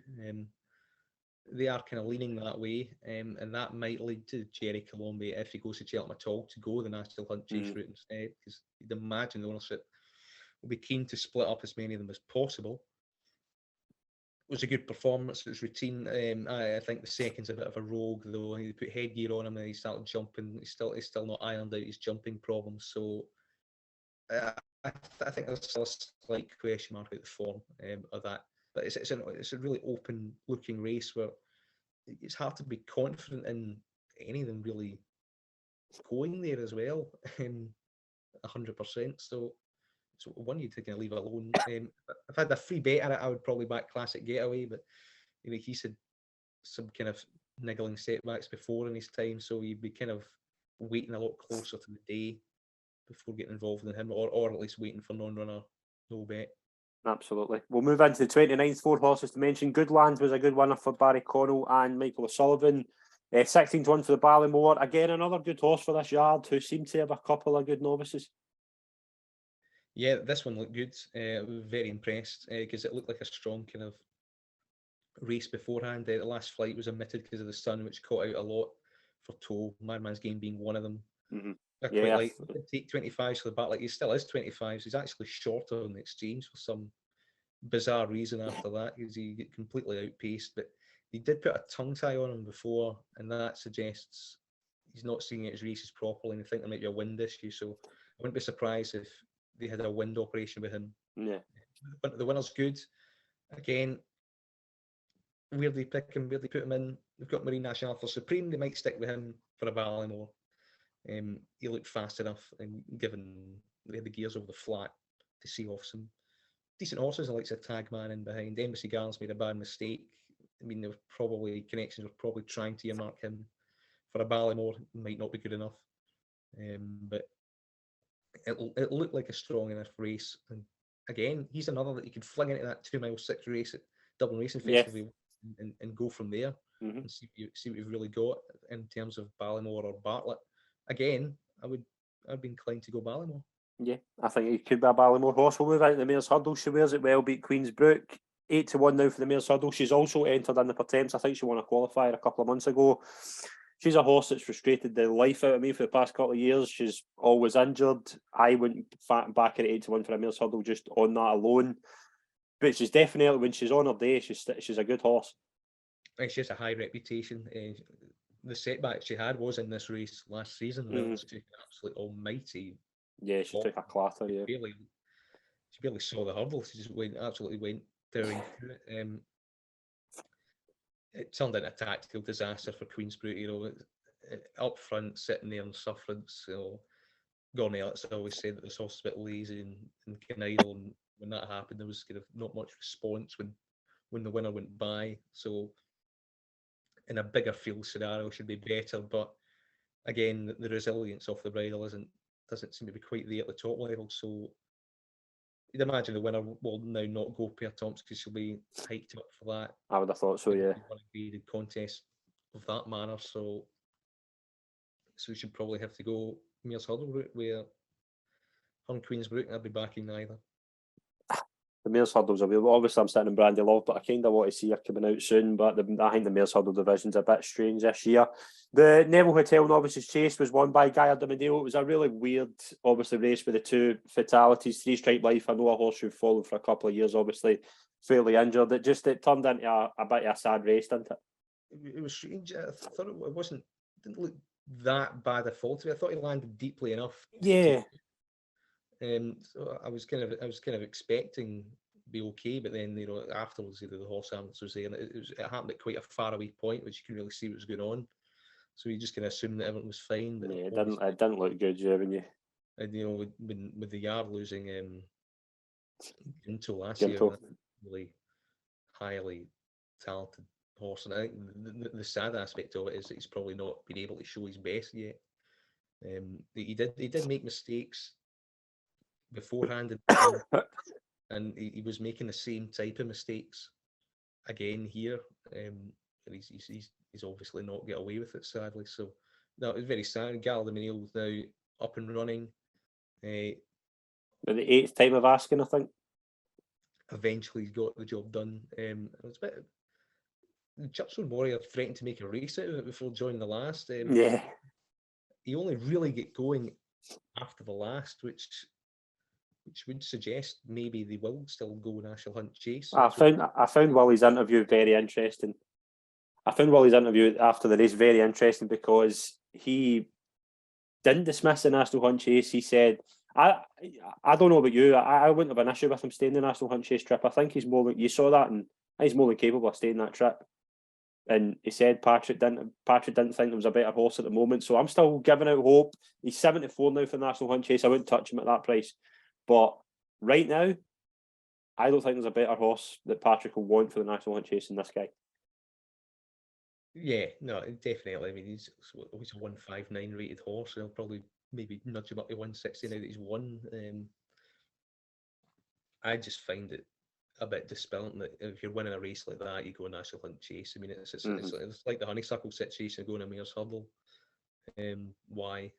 They are kind of leaning that way, and that might lead to Jerry Colombia, if he goes to Cheltenham at all, to go the National Hunt Chase route instead, because you'd imagine the ownership will be keen to split up as many of them as possible. It was a good performance. It was routine. I think the second's a bit of a rogue, though. He put headgear on him and he started jumping. He's still not ironed out his jumping problems. So I think there's still a slight question mark about the form of that. But it's a really open looking race where it's hard to be confident in any of them really going there as well, 100%. So one you'd kind of leave alone. If I had a free bet at it, I would probably back Classic Getaway, but he's had some kind of niggling setbacks before in his time, so you'd be kind of waiting a lot closer to the day before getting involved in him, or at least waiting for non-runner, no bet. Absolutely. We'll move into the 29th, 4 horses to mention. Goodlands was a good winner for Barry Connell and Michael O'Sullivan. 16 to 1 for the Ballymore. Again, another good horse for this yard who seemed to have a couple of good novices. Yeah, this one looked good. I was very impressed because it looked like a strong kind of race beforehand. The last flight was omitted because of the sun, which caught out a lot for Toe. Madman's Game being one of them. Mm-hmm. I quite like take 25s for the back. Like he still is 25s. He's actually shorter on the exchange for some bizarre reason after that because he get completely outpaced. But he did put a tongue tie on him before, and that suggests he's not seeing his races properly. And I think there might be a wind issue. So I wouldn't be surprised if they had a wind operation with him. Yeah. But the winner's good. Again, where they pick him, where they put him in. They've got Marine National for Supreme. They might stick with him for a Ballymore. He looked fast enough, and given they had the gears over the flat to see off some decent horses, I like to tag man in behind. Embassy Gardens made a bad mistake. I mean, there was probably connections were probably trying to earmark him for a Ballymore. Might not be good enough, but it looked like a strong enough race. And again, he's another that you could fling into that 2 mile 6 race at Dublin Racing Festival and go from there and see what you've really got in terms of Ballymore or Bartlett. Again, I'd be inclined to go Ballymore. Yeah, I think he could be a Ballymore horse. We'll move out to the Mare's Hurdle. She wears it well, beat Queensbrook. 8 to 1 now for the Mare's Hurdle. She's also entered in the Pertemps. I think she won a qualifier a couple of months ago. She's a horse that's frustrated the life out of me for the past couple of years. She's always injured. I wouldn't back her at 8 to 1 for a Mare's Hurdle just on that alone. But she's definitely, when she's on her day, she's a good horse. She has a high reputation. The setback she had was in this race last season. Where she took an absolute almighty. Yeah, she took a clatter. Yeah, she barely saw the hurdle. She just absolutely went down through it. It turned into a tactical disaster for Queensbrook. You know, up front, sitting there in sufferance. You know, Gordon Elliot's always said that this horse is a bit lazy and conniving. And when that happened, there was kind of not much response when the winner went by. So in a bigger field scenario should be better, but again, the resilience of the bridle doesn't seem to be quite there at the top level. So you'd imagine the winner will now not go Per Thompson because she'll be hiked up for that. I would have thought so. Yeah, one graded contest of that manner. So we should probably have to go Mare's Hurdle route where her and Queensbrook. I'll be backing neither. The Mare's Hurdle's available. Obviously, I'm sitting in Brandy Love, but I kind of want to see her coming out soon. But I think the Mare's Hurdle division's a bit strange this year. The Neville Hotel Novices Chase was won by Guy Ardemidale. It was a really weird, obviously, race with the 2 fatalities. 3 Stripe Life, I know a horse who followed for a couple of years, obviously, fairly injured. It turned into a bit of a sad race, didn't it? It was strange. I thought it didn't look that bad a fall to me. I thought he landed deeply enough. Yeah. So I was kind of expecting to be okay, but then afterwards the horse ambulance was there, and it happened at quite a far away point, which you can really see what was going on. So you just kind of assumed that everything was fine. But yeah, it didn't look good, haven't you? And with the yard losing Ginto last year, really highly talented horse, and I think the sad aspect of it is that he's probably not been able to show his best yet. He did make mistakes beforehand, and he was making the same type of mistakes again here. And he's obviously not get away with it, sadly. So that was very sad. Ardemidale is now up and running. But the 8th time of asking, I think. Eventually got the job done. It's a bit. Churchill Warrior threatened to make a race out of it before joining the last. Yeah. He only really get going after the last, which would suggest maybe they will still go National Hunt Chase. I found Willie's interview very interesting. I found Willie's interview after the race very interesting because he didn't dismiss the National Hunt Chase. He said, I don't know about you, I wouldn't have an issue with him staying the National Hunt Chase trip. I think he's more than, you saw that, and he's more than capable of staying that trip. And he said Patrick didn't think there was a better horse at the moment. So I'm still giving out hope. He's 74 now for the National Hunt Chase. I wouldn't touch him at that price. But right now, I don't think there's a better horse that Patrick will want for the National Hunt Chase than this guy. Yeah, no, definitely. I mean, he's a 159 rated horse. He'll probably maybe nudge him up to 160 now that he's won. I just find it a bit dispelling that if you're winning a race like that, you go a National Hunt Chase. I mean, it's like the honeysuckle situation going a Mayor's Hurdle. Why?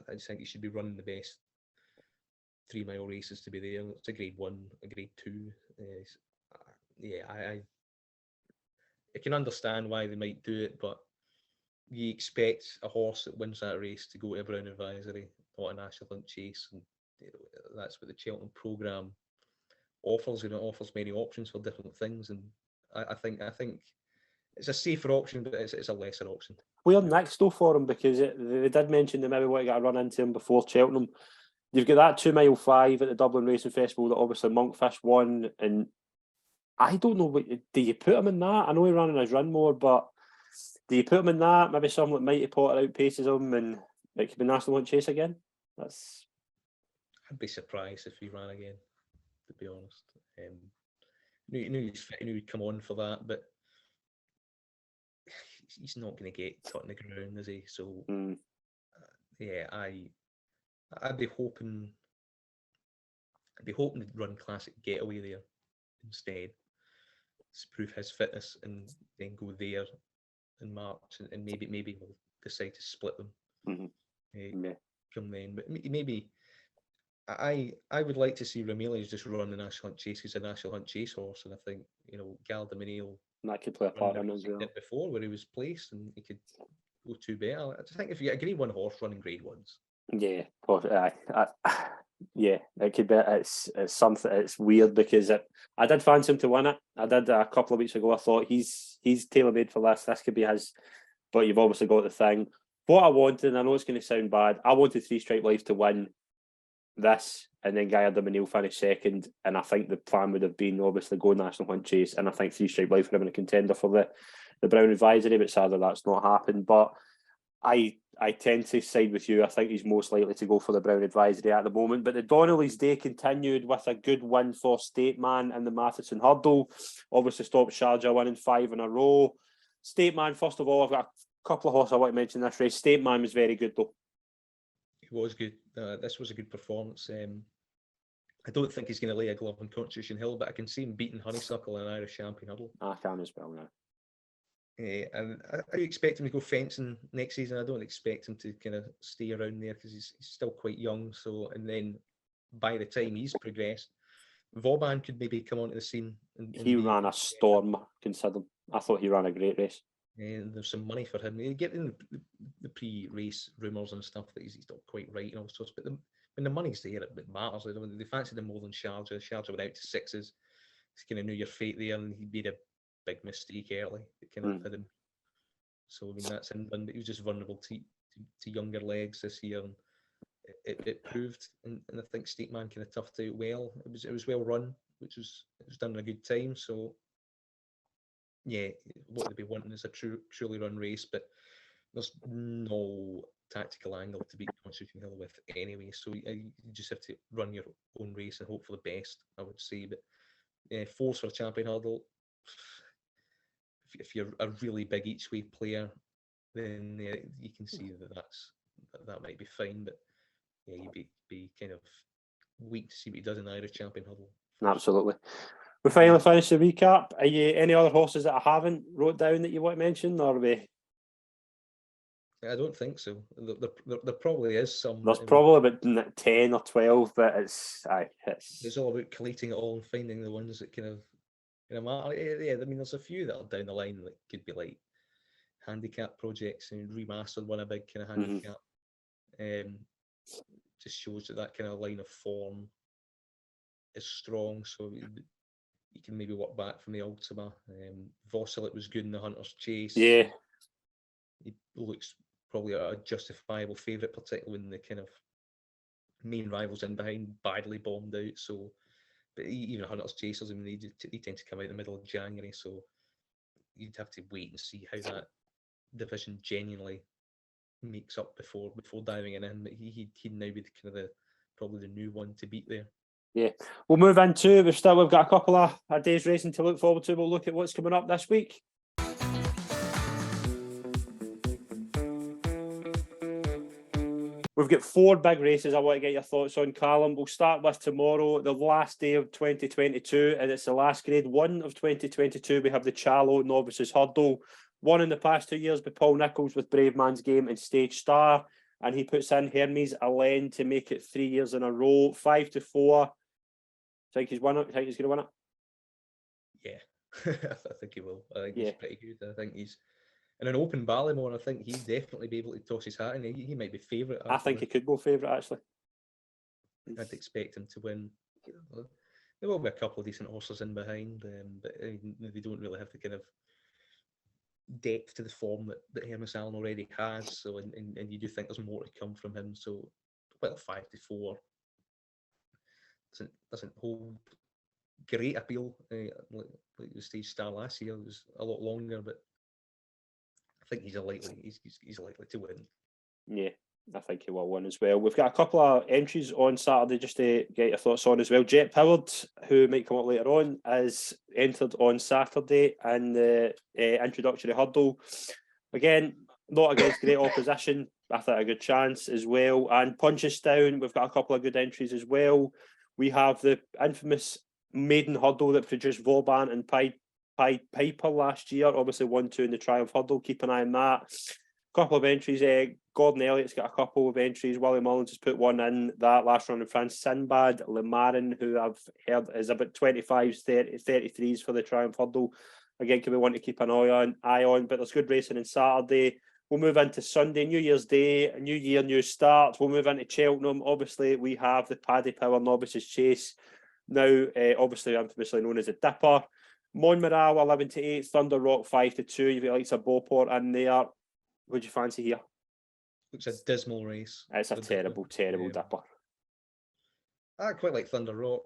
I just think you should be running the best 3 mile races to be there. It's a grade 1, a grade 2. I can understand why they might do it, but you expect a horse that wins that race to go to a Brown Advisory, not a National Hunt Chase, and that's what the Cheltenham programme offers. It offers many options for different things, and I think it's a safer option, but it's a lesser option. Where next though for him, because they did mention they maybe want to get a run into him before Cheltenham. You've got that 2 mile 5 at the Dublin Racing Festival that obviously Monkfish won, and I don't know, do you put him in that? I know he ran in his run more, but do you put him in that? Maybe someone like Mighty Potter outpaces him and it could be National Hunt Chase again? I'd be surprised if he ran again, to be honest. Knew he's fit, knew he'd come on for that, but he's not going to get cut in the ground, is he? So, I'd be hoping to run Classic Getaway there instead, to prove his fitness, and then go there in March, and maybe we'll decide to split them come then. But maybe I would like to see Ramelius just run the National Hunt Chase. He's a National Hunt Chase horse, and I think Galdamanil that could play a part in as well. Did before, where he was placed, and he could go 2 better. I just think if you get a grade 1 horse running grade 1s, yeah, it could be. It's something. It's weird because I did fancy him to win it. I did a couple of weeks ago. I thought he's tailor made for this. This could be his. But you've obviously got the thing. What I wanted, and I know it's going to sound bad, I wanted 3 Stripe Life to win this, and then Gaia Manil finish second. And I think the plan would have been obviously go National Hunt Chase, and I think 3 Stripe Life would have been a contender for the Brown Advisory. But sadly, that's not happened. But I tend to side with you. I think he's most likely to go for the Brown Advisory at the moment. But the Donnelly's Day continued with a good win for State Man in the Matheson Hurdle. Obviously stopped Sharjah winning 5 in a row. State Man, first of all, I've got a couple of horses I want to mention this race. State Man was very good though. He was good. This was a good performance. I don't think he's going to lay a glove on Constitution Hill, but I can see him beating Honeysuckle in an Irish Champion Hurdle. I can as well now. And I expect him to go fencing next season. I don't expect him to kind of stay around there because he's still quite young. So, and then by the time he's progressed, Vauban could maybe come onto the scene. He ran a storm, considering. I thought he ran a great race. And there's some money for him. You get in the pre-race rumours and stuff that he's not quite right and all sorts. But when the money's there, it matters. They fancied him more than Sharjah. Sharjah went out to 6s. It's kind of knew your fate there, and he made a big mistake early. It kind of hit him. So I mean that's in, but he was just vulnerable to younger legs this year, and it proved. And I think State Man kind of toughed out well. It was well run, it was done in a good time. So yeah, what they'd be wanting is a truly run race, but there's no tactical angle to beat Constitution Hill with anyway. So you just have to run your own race and hope for the best, I would say. But force for a champion hurdle. If you're a really big each way player, then you can see that might be fine. But yeah, you'd be kind of weak to see what he does in the Irish Champion Hurdle. Absolutely. We finally finished the recap. Are you any other horses that I haven't wrote down that you want to mention, or are we? I don't think so. There probably is some. There's probably about 10 or 12, but it's all about collating it all and finding the ones that kind of. Yeah, I mean, there's a few that are down the line that could be like handicap projects, and remastered one a big kind of handicap. Just shows that kind of line of form is strong, so you can maybe work back from the Ultima. Vosselet was good in the Hunter's Chase. Yeah, he looks probably a justifiable favourite, particularly when the kind of main rivals in behind badly bombed out. So. But even Hunter's Chasers, I mean, they tend to come out in the middle of January, so you'd have to wait and see how that division genuinely makes up before diving in. But he'd now be probably the new one to beat there. Yeah, we'll move into. We've got a couple of days racing to look forward to. We'll look at what's coming up this week. We've got 4 big races I want to get your thoughts on, Calum. We'll start with tomorrow, the last day of 2022, and it's the last Grade 1 of 2022. We have the Challow Novices Hurdle, won in the past 2 years by Paul Nicholls with Brave Man's Game and Stage Star, and he puts in Hermes Allen to make it 3 years in a row, 5-4. Think he's won it? Think he's going to win it? Yeah, I think he will. I think he's pretty good. I think he's in an open Ballymore. I think he'd definitely be able to toss his hat in. He might be favourite. I think he could go favourite, actually. I'd expect him to win. There will be a couple of decent horses in behind, but they don't really have the kind of depth to the form that Hermes Allen already has. So, and you do think there's more to come from him. So, well, 5-4 doesn't hold great appeal. Like the Stage Star last year, it was a lot longer, but I think he's likely to win. Yeah, I think he will win as well. We've got a couple of entries on Saturday just to get your thoughts on as well. Jet Powered, who might come up later on, is entered on Saturday in the introductory hurdle. Again, not against great opposition. I think a good chance as well. And Punchestown, we've got a couple of good entries as well. We have the infamous maiden hurdle that produced Vauban and Piper last year. Obviously 1-2 in the Triumph hurdle. Keep an eye on that. Couple of entries. Gordon Elliott's got a couple of entries. Willie Mullins has put one in that last round in France. Sinbad, Le Marin, who I've heard is about 25s, 33s for the Triumph hurdle. Again, can be one to keep an eye on. But there's good racing on Saturday. We'll move into Sunday, New Year's Day, a new year, new start. We'll move into Cheltenham. Obviously, we have the Paddy Power Novices Chase, now obviously infamously known as the Dipper. Montmoral 11-8, Thunder Rock 5-2. You've got like a Beauport in there. What do you fancy here? Looks a dismal race. It's a terrible Dipper. I quite like Thunder Rock.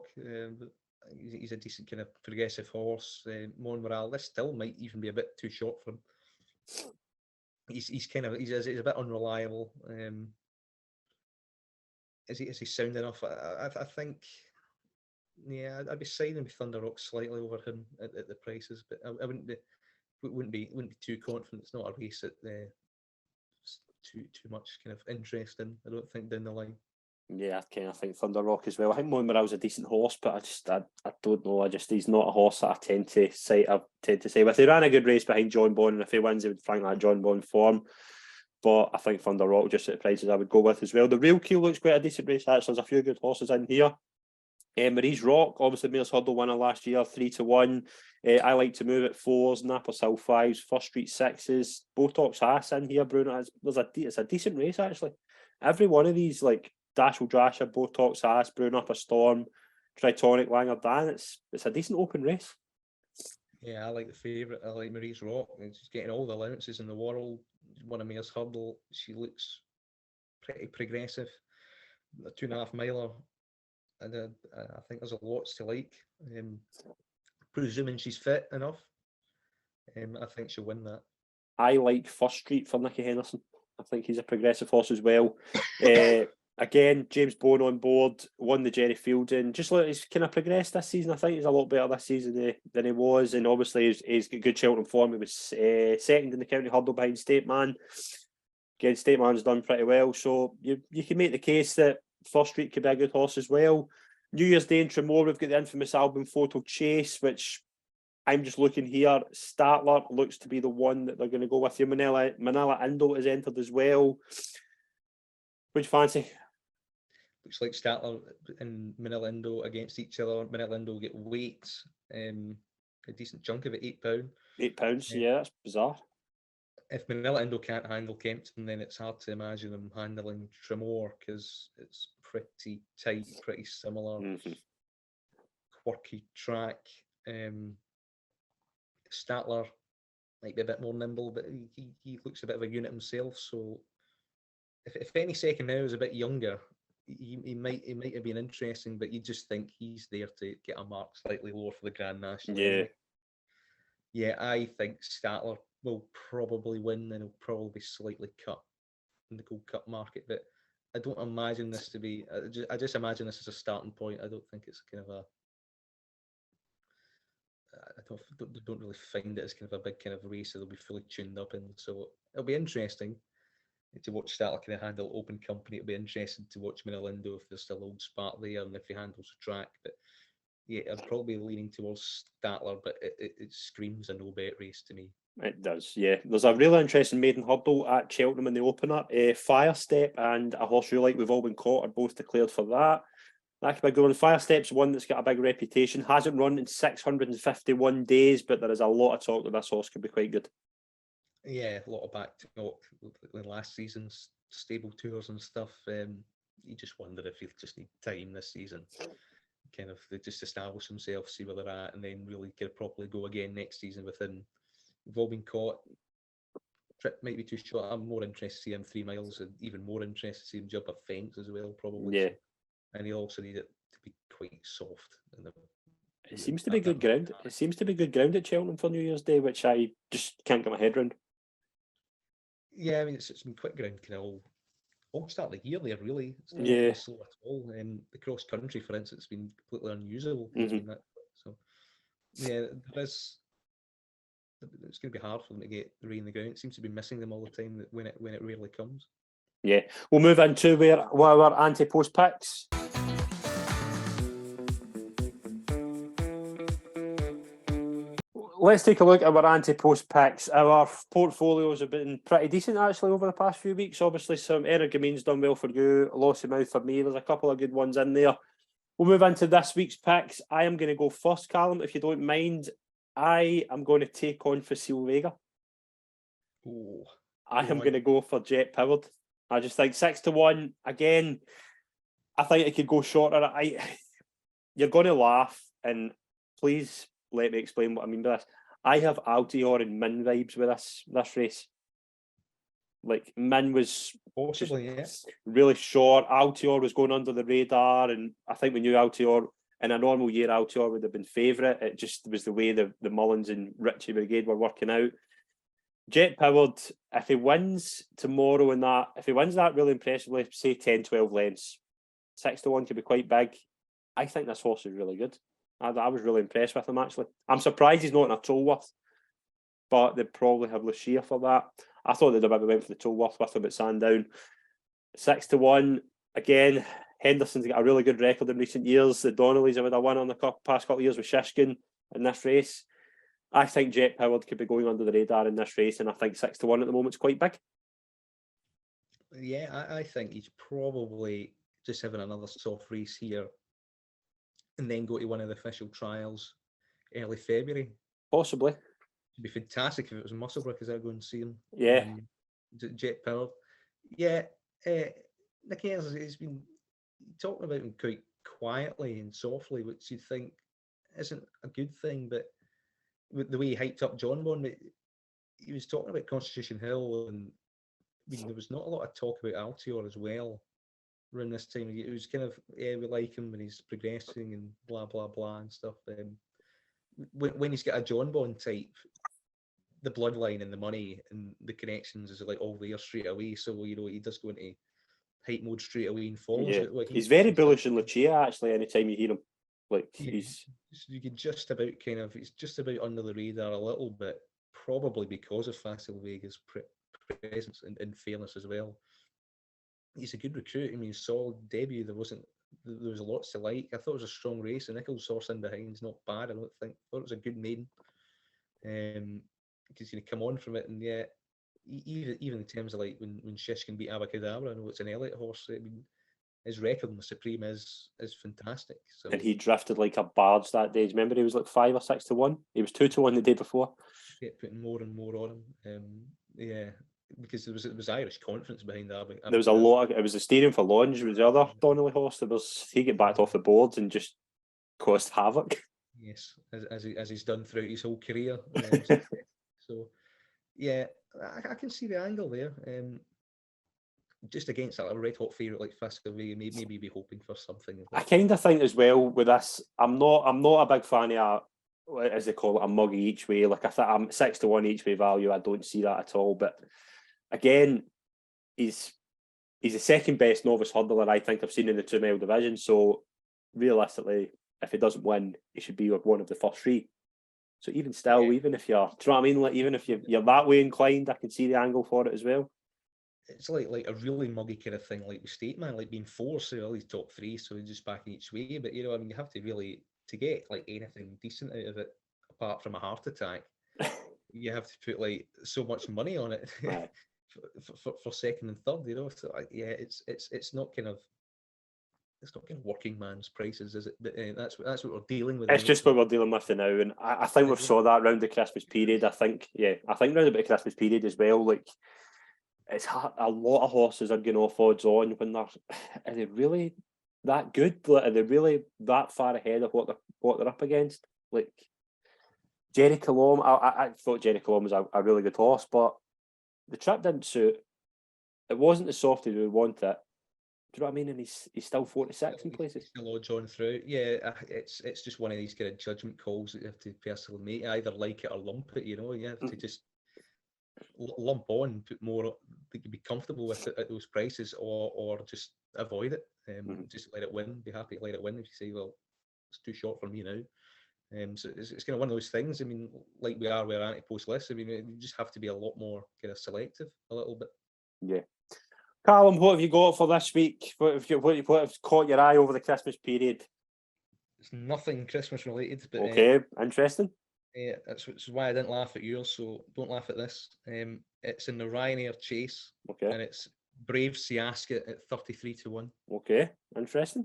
He's a decent kind of progressive horse. Montmoral, this still might even be a bit too short for him. He's a bit unreliable. Is he sound enough? I think. Yeah, I'd be siding with Thunder Rock slightly over him at the prices, but I wouldn't be too confident. It's not a race that too much kind of interest in. I don't think down the line. Yeah, I kind of think Thunder Rock as well. I think Montmoral's a decent horse, but I don't know. He's not a horse that I tend to say with. He ran a good race behind John Bond, and if he wins, he would find that John Bond form. But I think Thunder Rock, just at the prices I would go with as well. The Real Keel looks quite a decent race, actually. There's a few good horses in here. Marie's Rock, obviously Mayor's Hurdle winner last year, 3-1. I like to move at 4s, Napper's Hill 5s, First Street 6s, Botox Ass in here, Bruno. It's a decent race, actually. Every one of these, like Dashel Drasher, Botox Ass, Bruno Up a Storm, Tritonic, Langer Dan, it's a decent open race. Yeah, I like the favourite. I like Marie's Rock. She's getting all the allowances in the world. One of Mayor's Hurdle. She looks pretty progressive. A 2.5 miler. And I think there's a lots to like. Presuming she's fit enough, I think she'll win that. I like First Street for Nicky Henderson. I think he's a progressive horse as well. Again, James Bone on board, won the Jerry Fielding. Just like he's kind of progressed this season. I think he's a lot better this season than he was. And obviously, he's got good Cheltenham form. He was second in the county hurdle behind State Man. Again, State Man's done pretty well. So you can make the case that First Street could be a good horse as well. New Year's Day in Tremor, we've got the infamous Album Photo Chase, which I'm just looking here. Statler looks to be the one that they're going to go with. Manila Indo is entered as well. What do you fancy? Looks like Statler and Manila Indo against each other. Manila Indo will get weight, a decent chunk of it, £8. £8, yeah, that's bizarre. If Manila Indo can't handle Kempton, then it's hard to imagine them handling Tremor because it's pretty tight, pretty similar, quirky track. Statler might be a bit more nimble, but he looks a bit of a unit himself. So if any second now is a bit younger, he might have been interesting, but you just think he's there to get a mark slightly lower for the Grand National. Yeah. Anyway. Yeah, I think Statler will probably win, and he'll probably be slightly cut in the Gold Cup market. But I don't imagine this to be. I just imagine this as a starting point. I don't think it's kind of a. I don't really find it as kind of a big kind of race that they'll be fully tuned up in. So it'll be interesting. to watch Statler kind of handle open company. It'll be interesting to watch Minolindo if there's still old spark there and if he handles the track. But yeah, I'm probably leaning towards Statler, but it screams a no bet race to me. It does, yeah. There's a really interesting maiden hurdle at Cheltenham in the opener. Firestep and a horse you like, We've All Been Caught, are both declared for that. That could be a good one. Firestep's one that's got a big reputation. Hasn't run in 651 days, but there is a lot of talk that this horse could be quite good. Yeah, a lot of back to last season's stable tours and stuff. You just wonder if you just need time this season. Kind of they just establish themselves, see where they're at, and then really get properly go again next season with him. We've all been caught. Trip might be too short. I'm more interested to see him 3 miles, and even more interested to see him jump a fence as well, probably. Yeah. And he also need it to be quite soft. It seems to be good ground. It seems to be good ground at Cheltenham for New Year's Day, which I just can't get my head around. Yeah, I mean it's been quick ground kind of all start of the year there really. It's not Yeah. been slow at all. The cross country, for instance, has been completely unusable. It's been that quick. So yeah, it's going to be hard for them to get the rain in the ground. It seems to be missing them all the time when it rarely comes. Yeah, we'll move into what our anti-post picks. Let's take a look at our anti-post picks. Our portfolios have been pretty decent actually over the past few weeks. Obviously, some Eric Gameen's done well for you, Lossy Mouth for me. There's a couple of good ones in there. We'll move into this week's picks. I am going to go first, Calum, if you don't mind. I am going to take on Facile Vega. Oh, I am going to go for Jet Powered. I just think 6-1 again. I think it could go shorter. You're going to laugh, and please let me explain what I mean by this. I have Altior and Min vibes with this race. Like Min was possibly really short. Altior was going under the radar, and I think we knew Altior in a normal year. Altior would have been favourite. It just was the way the Mullins and Richie Brigade were working out. Jet Powered, if he wins tomorrow if he wins that really impressively, say 10-12 lengths, 6-1 could be quite big. I think this horse is really good. I was really impressed with him actually. I'm surprised he's not in a Tolworth, but they probably have Lucia for that. I thought they'd have maybe went for the Tolworth with him at Sandown. 6-1 again. Henderson's got a really good record in recent years. The Donnellys have had a win on the past couple of years with Shishkin in this race. I think Jet Powered could be going under the radar in this race, and I think 6-1 at the moment is quite big. Yeah, I think he's probably just having another soft race here and then go to one of the official trials early February. Possibly. It'd be fantastic if it was Musselburgh because I'd go and see him. Yeah. Jet Powered. Yeah, Nick Ayres has been talking about him quite quietly and softly, which you'd think isn't a good thing, but with the way he hyped up John Bond, he was talking about Constitution Hill, and I mean, there was not a lot of talk about Altior as well around this time. It was kind of, yeah, we like him when he's progressing and blah, blah, blah and stuff. When he's got a John Bond type, the bloodline and the money and the connections is like all there straight away. So, he does go into hype mode straight away and follows it. Like, he's very bullish in Lucia, actually, anytime you hear him. Like, you could just about he's just about under the radar a little bit, probably because of Facile Vega's presence and fairness as well. He's a good recruit. I mean, solid debut. There was a lot to like. I thought it was a strong race. The Nichols horse in behind is not bad. I thought it was a good maiden. He's going to come on from it, and yeah, even in terms of like when Shishkin beat Abacadabra, I know it's an Elliott horse. I mean, his record in the Supreme is fantastic. So, and he drifted like a barge that day. Do you remember he was like 5 or 6-1? He was 2-1 the day before. Kept putting more and more on him. Yeah, because there was Irish confidence behind that. There was a lot. It was the steering for Longe was the other Donnelly horse. He got backed off the boards and just caused havoc. Yes, as he's done throughout his whole career. So, yeah, I can see the angle there. Just against a red hot favourite like Facile Vega, maybe be hoping for something. I kind of think as well with this, I'm not a big fan of as they call it, a muggy each way. Like I thought, I'm 6-1 each way value. I don't see that at all. But again, he's the second best novice hurdler I think I've seen in the 2 mile division. So realistically, if he doesn't win, he should be one of the first 3. So even still, even if you're, do you know what I mean? Like even if you're that way inclined, I can see the angle for it as well. it's like a really muggy kind of thing, like with State Man, like being forced to all these top three, so just backing each way. But I mean, you have to really to get like anything decent out of it, apart from a heart attack, you have to put like so much money on it Right. for second and third. So yeah, it's not kind of working man's prices, is it? But that's what we're dealing with. It's Anyway, just what we're dealing with now, and I think we've saw that around the Christmas period. I think round about the Christmas period as well. Like, it's hard, a lot of horses are going off odds on when they're. Are they really that good? Like, are they really that far ahead of what they're up against? Like Jerry Calum, I thought Jerry Calum was a really good horse, but the trip didn't suit. It wasn't as soft as we want it. Do you know what I mean? And he's still 46 in places. still odds on through. Yeah, it's just one of these kind of judgment calls that you have to personally make. Either like it or lump it. You have to just lump on, put more that you'd be comfortable with it at those prices, or just avoid it. Just let it win. Be happy to let it win if you say, well, it's too short for me now. So it's kind of one of those things. I mean, like we are with our anti-post lists. I mean, you just have to be a lot more kind of selective, a little bit. Yeah. Calum, what have you got for this week? What have caught your eye over the Christmas period? It's nothing Christmas related, but okay, interesting. Yeah, that's why I didn't laugh at yours, so don't laugh at this. It's in the Ryanair Chase, and it's Brave Siaska at 33-1. Okay, interesting.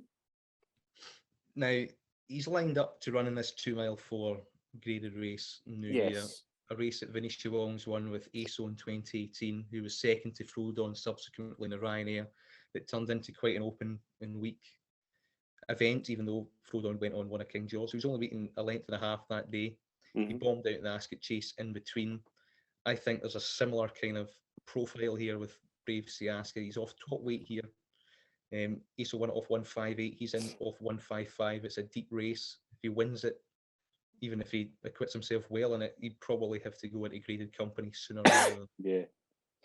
Now, he's lined up to run in this 2 mile 4 graded race in New Year. A race that Vinny Williams won with ASO in 2018, who was second to Frodon subsequently in the Ryanair, that turned into quite an open and weak event, even though Frodon went on, won a King George. He was only beaten a length and a half that day. He bombed out the Ascot Chase in between. I think there's a similar kind of profile here with Brave Siaska. He's off top weight here. ASO won it off 158. He's in off 155. It's a deep race. If he wins it, even if he acquits himself well in it, he'd probably have to go into graded company sooner rather than. Yeah.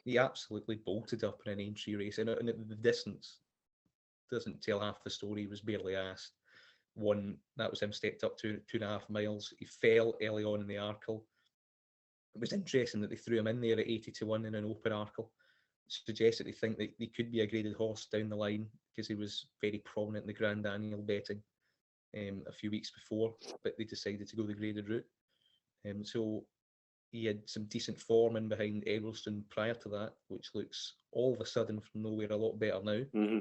He absolutely bolted up in an entry race. And the distance doesn't tell half the story. He was barely asked. That was him stepped up to 2.5 miles. He fell early on in the Arkle. It was interesting that they threw him in there at 80-1 in an open Arkle. Suggests that they think that he could be a graded horse down the line because he was very prominent in the Grand Annual betting a few weeks before, but they decided to go the graded route. So he had some decent form in behind Edwardstone prior to that, which looks all of a sudden from nowhere a lot better now.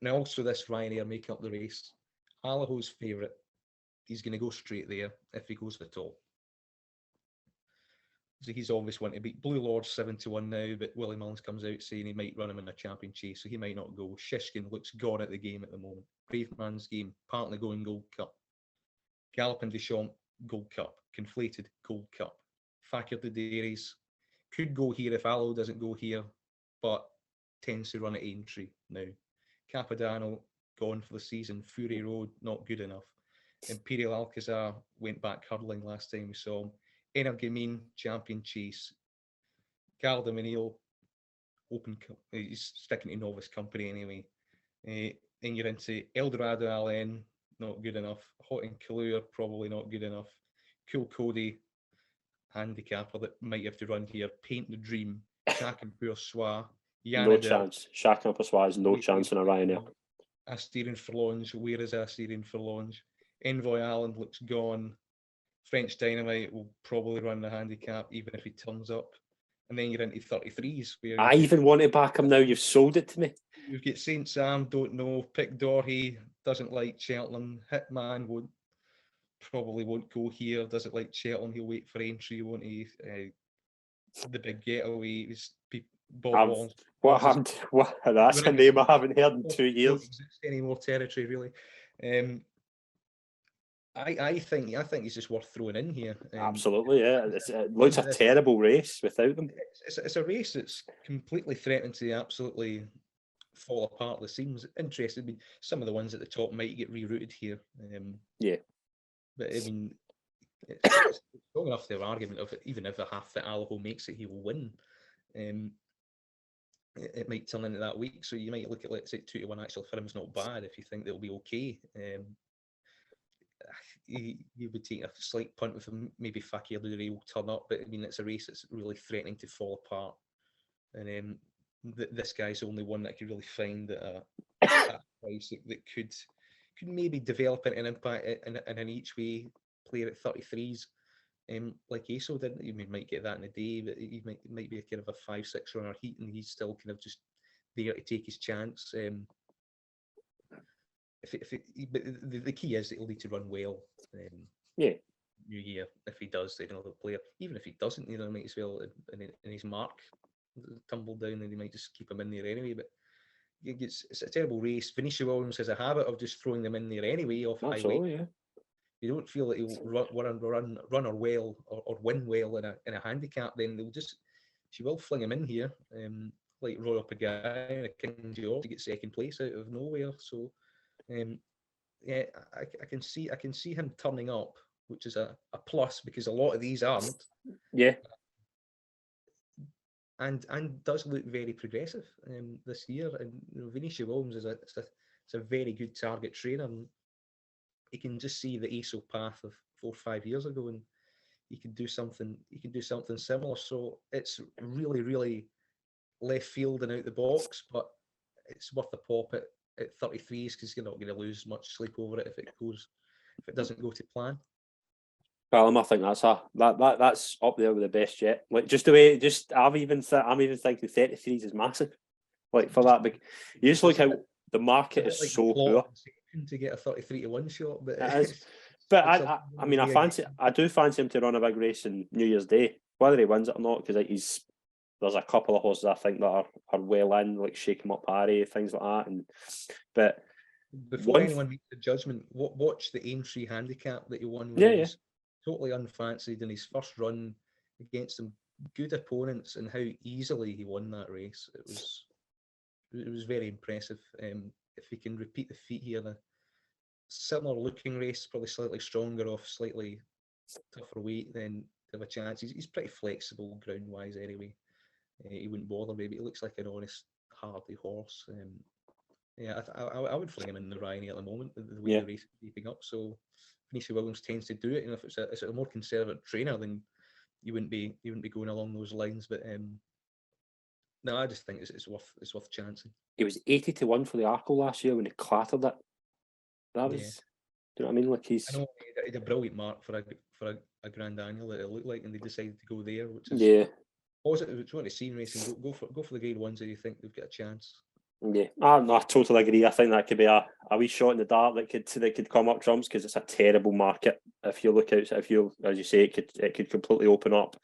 Now also this Ryanair making up the race. Allaho's favourite. He's going to go straight there if he goes at all. So he's always wanting to beat Blue Lord 7-1 now, but Willie Mullins comes out saying he might run him in a champion chase, so he might not go. Shishkin looks gone at the game at the moment. Brave Man's Game, partly going Gold Cup. Galloping Deschamps, Gold Cup. Conflated, Gold Cup. Fakir de Dairies could go here if Allo doesn't go here, but tends to run at Aintree now. Capodanno gone for the season. Fury Road not good enough. Imperial Alcazar went back hurdling last time we saw him. Energamine champion chase. Cal de Menil open. He's sticking to novice company anyway. Then you're into Eldorado Allen, not good enough. Hot and Callure probably not good enough. Cool Cody, handicapper that might have to run here. Paint the Dream. Shack and Pure Soir. No chance. Shack and Pure is no chance in a Ryanair. Asterion Forlonge. Where is Asterion Forlonge? Envoy Island looks gone. French Dynamite will probably run the handicap even if he turns up. And then you're into 33s. I even want to back him now. You've sold it to me. You've got St. Sam, don't know. Pick Dorhey, doesn't like Cheltenham. Hitman probably won't go here. Doesn't like Cheltenham. He'll wait for entry, won't he? The Big Getaway. Bob Walls. What happened? That's a name I haven't heard in 2 years. Don't exist any more territory, really. I think he's just worth throwing in here. Absolutely, yeah. It looks a terrible race without them. It's a race that's completely threatened to absolutely fall apart. The seems interesting. I mean, some of the ones at the top might get rerouted here. Yeah, but I mean, it's strong enough to have an argument of it, even if a half fit Allaho makes it, he will win. It might turn into that week, so you might look at, let's say, 2-1 actual for him is not bad if you think they'll be okay. You would take a slight punt with him. Maybe Fakir Luri will turn up, but I mean, it's a race that's really threatening to fall apart. and this guy's the only one that I could really find at a price that could maybe develop into an impact in an each way player at 33s. Like Aso did, you might get that in a day, but he might be a kind of a 5-6 runner heat, and he's still kind of just there to take his chance. But the key is that he'll need to run well. Yeah. New Year, if he does, the player. Even if he doesn't, might as well in his mark tumble down, and he might just keep him in there anyway. But it's a terrible race. Vinicius Williams has a habit of just throwing them in there anyway off highway. Yeah. You don't feel that he'll run or well or win well in a handicap, then she will fling him in here, like Royal Pagani and a King George to get second place out of nowhere. So, yeah, I can see him turning up, which is a plus because a lot of these aren't. Yeah. And does look very progressive this year. And Vinicius Williams is a very good target trainer. And he can just see the ASO path of 4 or 5 years ago, and he could do something. He could do something similar. So it's really, really left field and out the box, but it's worth a pop at 33s because you're not going to lose much sleep over it if it doesn't go to plan. Calum, I think that's up there with the best yet. Like just the way, I'm even thinking 33s is massive. Like for that, big, you just look how the market is so poor to get a 33-1 shot, but it is. But I do fancy him to run a big race on New Year's Day, whether he wins it or not, because there's a couple of horses I think that are well in, like Shake 'em Up Harry, things like that. But before anyone makes a judgment, watch the Aintree handicap that he won. Yeah. Totally unfancied in his first run against some good opponents, and how easily he won that race. It was very impressive. If he can repeat the feat here, a similar looking race, probably slightly stronger off slightly tougher weight, then they have a chance. He's pretty flexible ground wise anyway. He wouldn't bother me, but he looks like an honest, hardy horse. Yeah, I would fling him in the Rhine at the moment, the way the race is keeping up. So Vinicius Williams tends to do it, and if it's a more conservative trainer, then you wouldn't be going along those lines. But no, I just think it's worth chancing. He was 80-1 for the Arkle last year when he clattered it. That was, do you know what I mean? Like I know he had a brilliant mark for a Grand Annual that it looked like, and they decided to go there, which is positive. It's what to see in racing. Go for the grade ones that you think they've got a chance. Yeah, I totally agree. I think that could be a wee shot in the dark that could come up trumps, because it's a terrible market. If you look out, as you say, it could completely open up.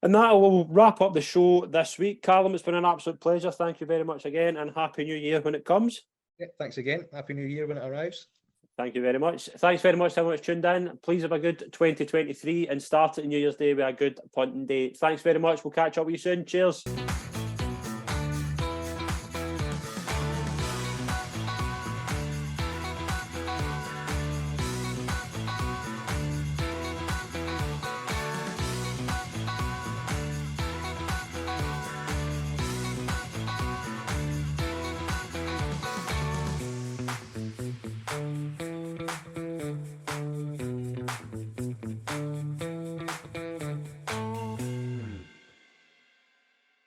And that will wrap up the show this week. Calum, it's been an absolute pleasure. Thank you very much again, and Happy New Year when it comes. Yeah, thanks again. Happy New Year when it arrives. Thank you very much. Thanks very much to everyone who's tuned in. Please have a good 2023 and start it on New Year's Day with a good punting day. Thanks very much. We'll catch up with you soon. Cheers.